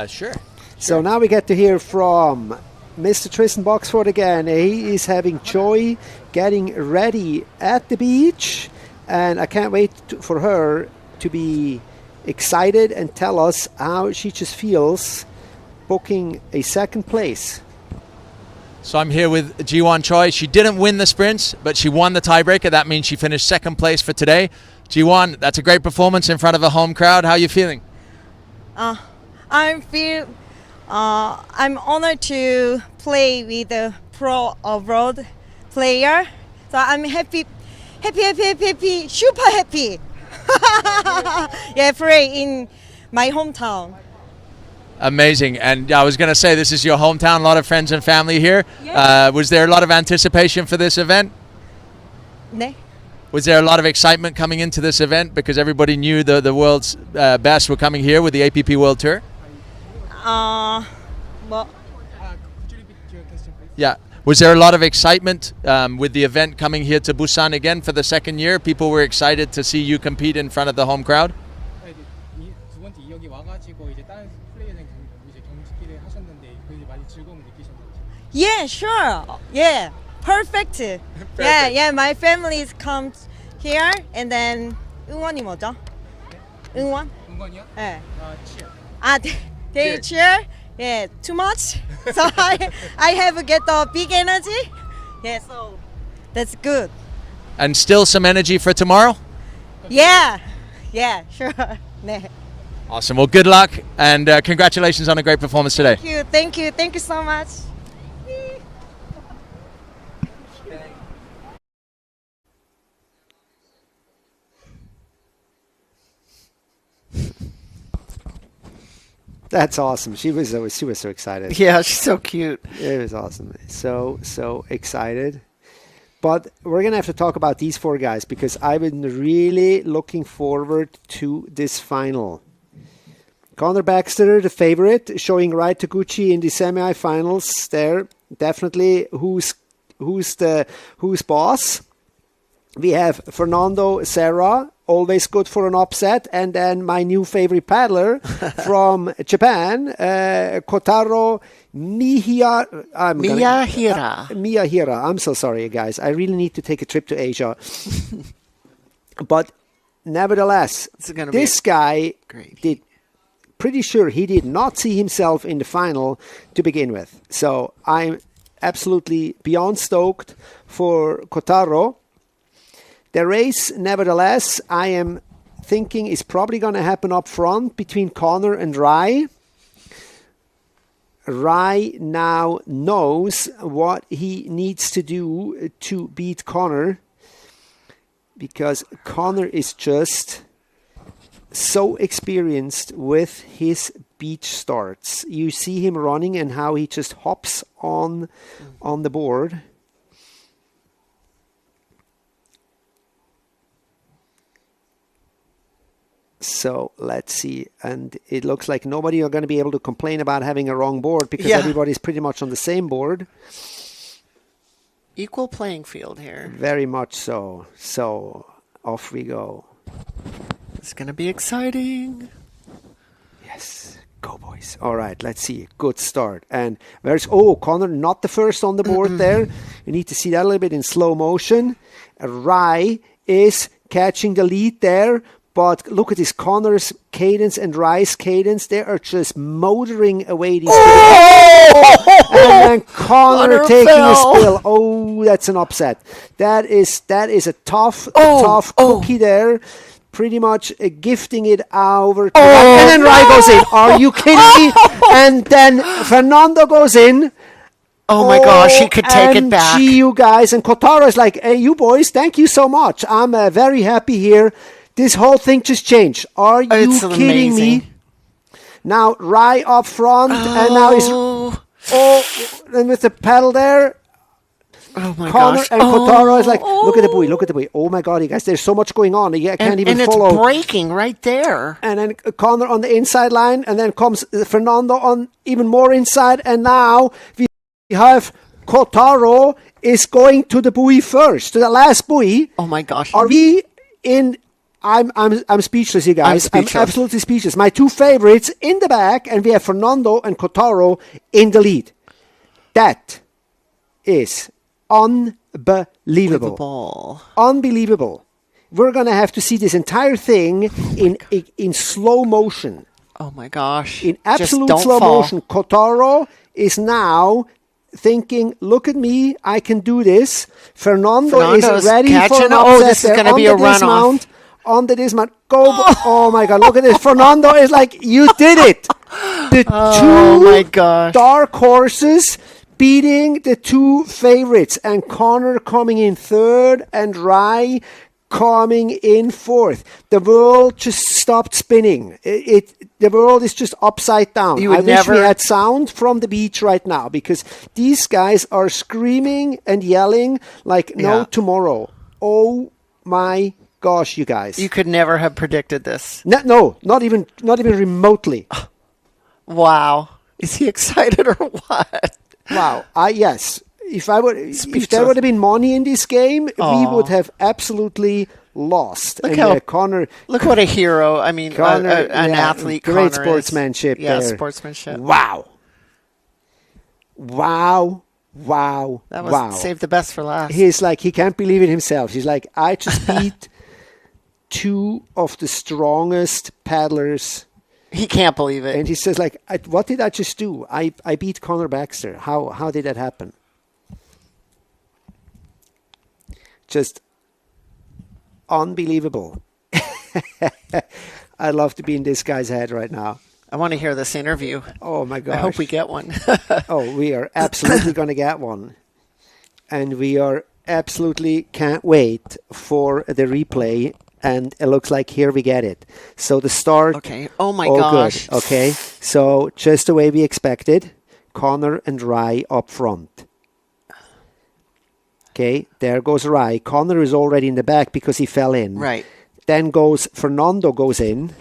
Sure. So now we get to hear from Mr. Tristan Boxford again. He is having Joy getting ready at the beach, and I can't wait for her to be excited and tell us how she just feels booking a second place. So I'm here with Jiwon Choi. She didn't win the sprints, but she won the tiebreaker. That means she finished second place for today. Jiwon, that's a great performance in front of a home crowd. How are you feeling? I'm honored to play with the pro road player. So I'm happy, super happy. Yeah, play in my hometown. Amazing. And I was going to say, this is your hometown, a lot of friends and family here. Yes. Was there a lot of anticipation for this event? Ne? Was there a lot of excitement coming into this event because everybody knew the world's best were coming here with the APP World Tour? Well, Yeah. Was there a lot of excitement with the event coming here to Busan again for the second year? People were excited to see you compete in front of the home crowd? yeah, sure. Yeah, perfect. Yeah. My family's come here, and then 응원이 뭐죠? 응원? 응원이요? 네. They cheer. Yeah, too much. So I have to get the big energy. Yeah, so that's good. And still some energy for tomorrow? Yeah, sure. 네. Awesome. Well, good luck and congratulations on a great performance today. Thank you so much. That's awesome. She was so excited. Yeah, she's so cute. It was awesome. So excited. But we're going to have to talk about these four guys because I've been really looking forward to this final. Connor Baxter, the favorite, showing right to Gucci in the semi-finals there. Definitely who's boss. We have Fernando Serra, always good for an upset. And then my new favorite paddler from Japan, Kotaro Miyahira. I'm so sorry, guys. I really need to take a trip to Asia. But nevertheless, this guy did pretty sure he did not see himself in the final to begin with. So I'm absolutely beyond stoked for Kotaro. The race, nevertheless, I am thinking is probably going to happen up front between Connor and Rai. Rai now knows what he needs to do to beat Connor because Connor is just so experienced with his beach starts. You see him running and how he just hops on the board. So let's see. And it looks like nobody are going to be able to complain about having a wrong board because everybody's pretty much on the same board. Equal playing field here. Very much so. So off we go. It's going to be exciting. Yes. Go, boys. All right, let's see. Good start. And where's... Oh, Connor, not the first on the board there. You need to see that a little bit in slow motion. Rai is catching the lead there. But look at this, Connor's cadence and Rai's cadence. They are just motoring away these And then Connor taking a spill. Oh, that's an upset. That is a tough cookie there. Pretty much gifting it over to Rai. And then Rai goes in. Are you kidding me? And then Fernando goes in. Oh my gosh, he could take it back. Gee, you guys. And Kotaro is like, hey, you boys, thank you so much. I'm very happy here. This whole thing just changed. Are you kidding me? Now Rai up front, and now he's and with the pedal there. Oh my Connor gosh! And Kotaro is like, look at the buoy, look at the buoy. Oh my god, you guys, there's so much going on. I can't even follow. And it's breaking right there. And then Connor on the inside line, and then comes Fernando on even more inside, and now we have Kotaro is going to the buoy first, to the last buoy. Oh my gosh! Are we in? I'm speechless, you guys. I'm absolutely speechless. My two favorites in the back, and we have Fernando and Kotaro in the lead. That is unbelievable. Unbelievable. We're going to have to see this entire thing in slow motion. Oh my gosh. In absolute slow motion. Kotaro is now thinking, look at me, I can do this. Fernando is ready for an upset. This is going to be a runoff. On the dismount, go! Oh my God! Look at this. Fernando is like, you did it. The two dark horses beating the two favorites, and Connor coming in third, and Rai coming in fourth. The world just stopped spinning. The world is just upside down. I wish we had sound from the beach right now, because these guys are screaming and yelling like no tomorrow. Oh my gosh, you guys! You could never have predicted this. No, not even remotely. Wow, is he excited or what? Wow, yes. If there would have been money in this game, we would have absolutely lost. Connor! Look what a hero! I mean, Connor, an athlete. Great Connor sportsmanship. Yeah, sportsmanship. Wow. That was saved the best for last. He's like, he can't believe it himself. He's like, I just beat two of the strongest paddlers. He can't believe it. And he says, like, what did I just do? I beat Connor Baxter. How did that happen? Just unbelievable. I'd love to be in this guy's head right now. I want to hear this interview. Oh, my gosh. I hope we get one. Oh, we are absolutely going to get one. And we are absolutely can't wait for the replay. And it looks like here we get it. So the start. Okay. Oh, my gosh. Good. Okay. So just the way we expected. Connor and Rai up front. Okay. There goes Rai. Connor is already in the back because he fell in. Right. Then Fernando goes in.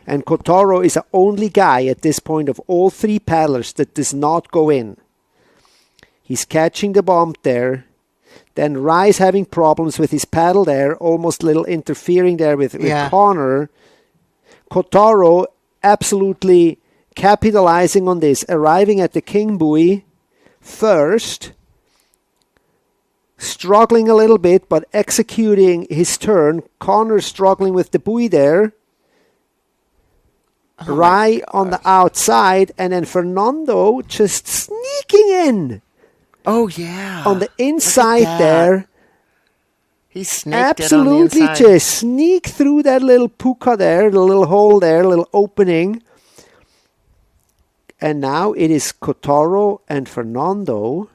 And Kotaro is the only guy at this point of all three paddlers that does not go in. He's catching the bump there. Then Rai's having problems with his paddle there, almost a little interfering there with Connor. Kotaro absolutely capitalizing on this, arriving at the king buoy first, struggling a little bit, but executing his turn. Connor struggling with the buoy there. Rai on the outside, and then Fernando just sneaking in. Oh, yeah. On the inside there. He snaked absolutely it on the inside. Just sneak through that little puka there, the little hole there, little opening. And now it is Kotaro and Fernando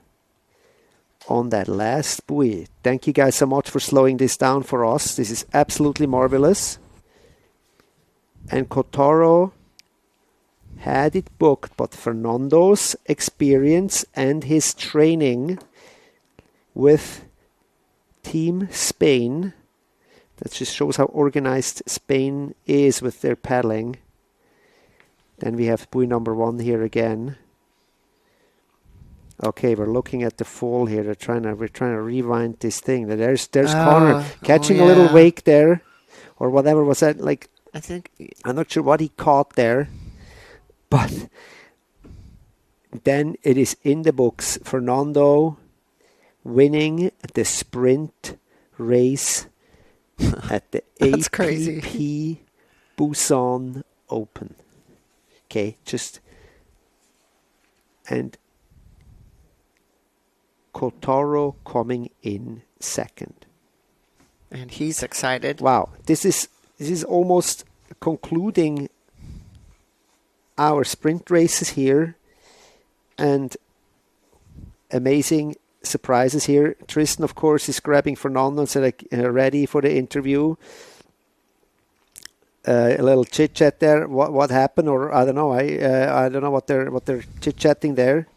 on that last buoy. Thank you guys so much for slowing this down for us. This is absolutely marvelous. And Kotaro had it booked, but Fernando's experience and his training with Team Spain, that just shows how organized Spain is with their paddling. Then we have buoy number one here again. Okay, we're looking at the fall here. We're trying to rewind this thing. There's Connor catching a little wake there, or whatever was that like. I think I'm not sure what he caught there, but then it is in the books. Fernando winning the sprint race at the That's APP crazy. Busan Open. Okay, and Kotaro coming in second. And he's excited. Wow, this is almost concluding our sprint races here, and amazing surprises here. Tristan, of course, is grabbing Fernando and said, ready for the interview. A little chit chat there. What happened, or I don't know. I don't know what they're chit chatting there.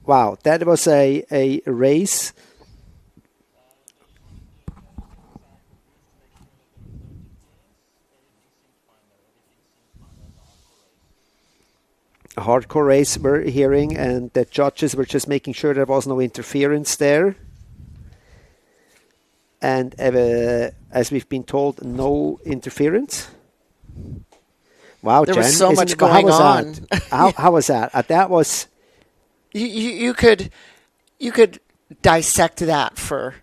Wow, that was a race. A hardcore race we're hearing, and the judges were just making sure there was no interference there. And as we've been told, no interference. Wow, there Jen, was so much going on. How was that? That was. You could dissect that for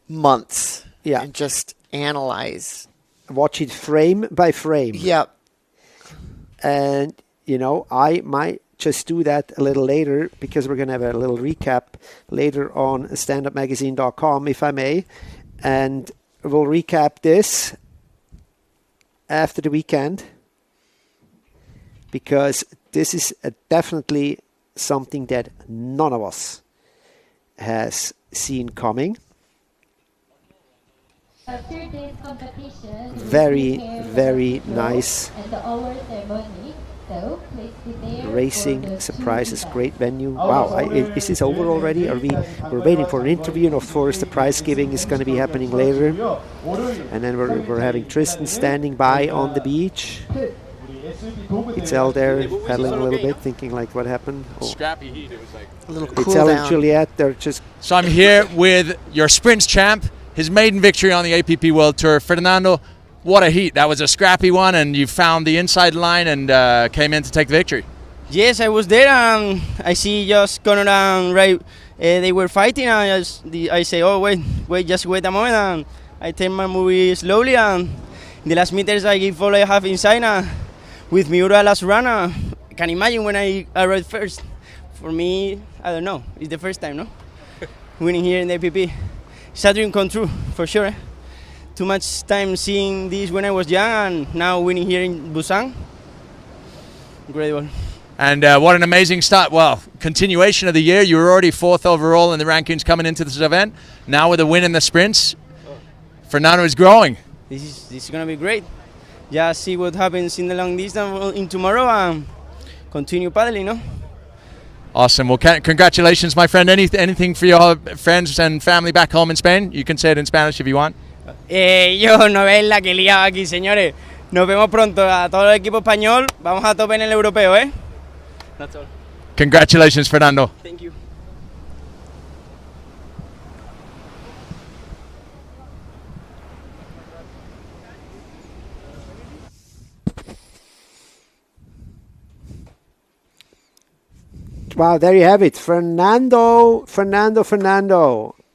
months. Yeah. And just analyze. Watch it frame by frame. Yep. And, I might just do that a little later, because we're going to have a little recap later on standupmagazine.com, if I may. And we'll recap this after the weekend, because this is definitely something that none of us has seen coming. Very, very nice racing surprises, great venue. Wow, is this over already? We're waiting for an interview, and of course the prize giving is going to be happening later. And then we're having Tristan standing by on the beach. Itzel there paddling a little bit, thinking like, what happened? Scrappy heat. It was like a little cool Itzel down. and Juliet, they're just. So I'm here with your sprints champ, his maiden victory on the APP World Tour, Fernando. What a heat. That was a scrappy one, and you found the inside line and came in to take the victory. Yes, I was there, and I see just Connor and Ray, they were fighting, and I say, oh, wait, just wait a moment, and I take my movie slowly, and in the last meters I give all I have inside, and with Miura last run, I can imagine when I arrived first. For me, I don't know, it's the first time, no? Winning here in the APP. It's a dream come true, for sure. Too much time seeing this when I was young, and now winning here in Busan. Incredible. And what an amazing start. Well, continuation of the year. You were already 4th overall in the rankings coming into this event. Now with a win in the sprints, Fernando is growing. This is going to be great. Just see what happens in the long distance in tomorrow and continue paddling, no? Awesome. Well, congratulations, my friend. Anything for your friends and family back home in Spain? You can say it in Spanish if you want. Yo no ven la que liaba aquí, señores. Nos vemos pronto a todo el equipo español. Vamos a tope en el europeo, ¿eh? That's all. Congratulations, Fernando. Thank you. Wow, there you have it. Fernando.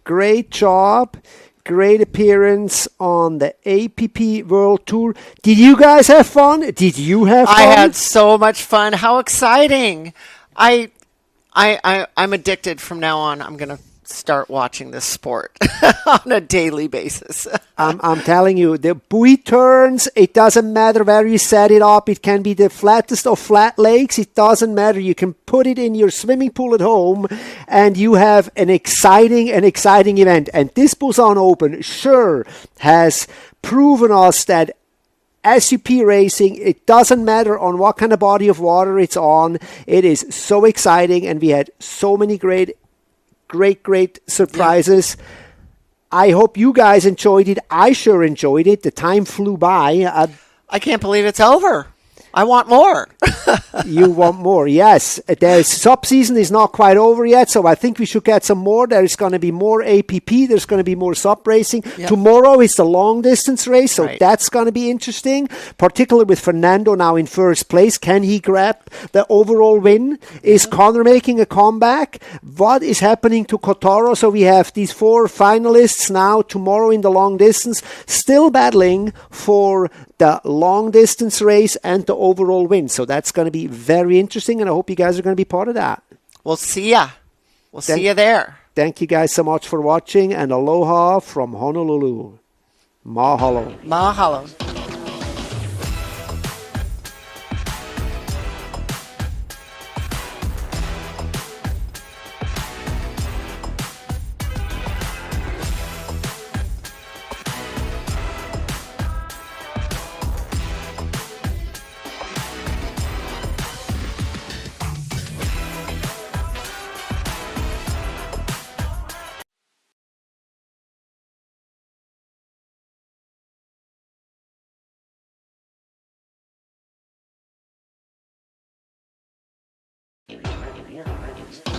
Great job. Great appearance on the APP World Tour. Did you guys have fun? Did you have fun? I had so much fun. How exciting. I'm addicted from now on. I'm going to start watching this sport on a daily basis. I'm telling you, the buoy turns, it doesn't matter where you set it up. It can be the flattest of flat lakes. It doesn't matter. You can put it in your swimming pool at home and you have an exciting event. And this Busan Open sure has proven us that SUP racing, it doesn't matter on what kind of body of water it's on. It is so exciting, and we had so many great surprises. Yeah. I hope you guys enjoyed it. I sure enjoyed it. The time flew by. I can't believe it's over. I want more. You want more, yes. The SUP season is not quite over yet, so I think we should get some more. There is going to be more APP. There's going to be more SUP racing. Yep. Tomorrow is the long distance race, so Right. that's going to be interesting, particularly with Fernando now in first place. Can he grab the overall win? Is Connor making a comeback? What is happening to Kotaro? So we have these 4 finalists now tomorrow in the long distance, still battling for the long distance race and the overall win. So that's going to be very interesting, and I hope you guys are going to be part of that. We'll see ya. We'll see you there. Thank you guys so much for watching, and aloha from Honolulu. Mahalo. Mahalo. Yeah.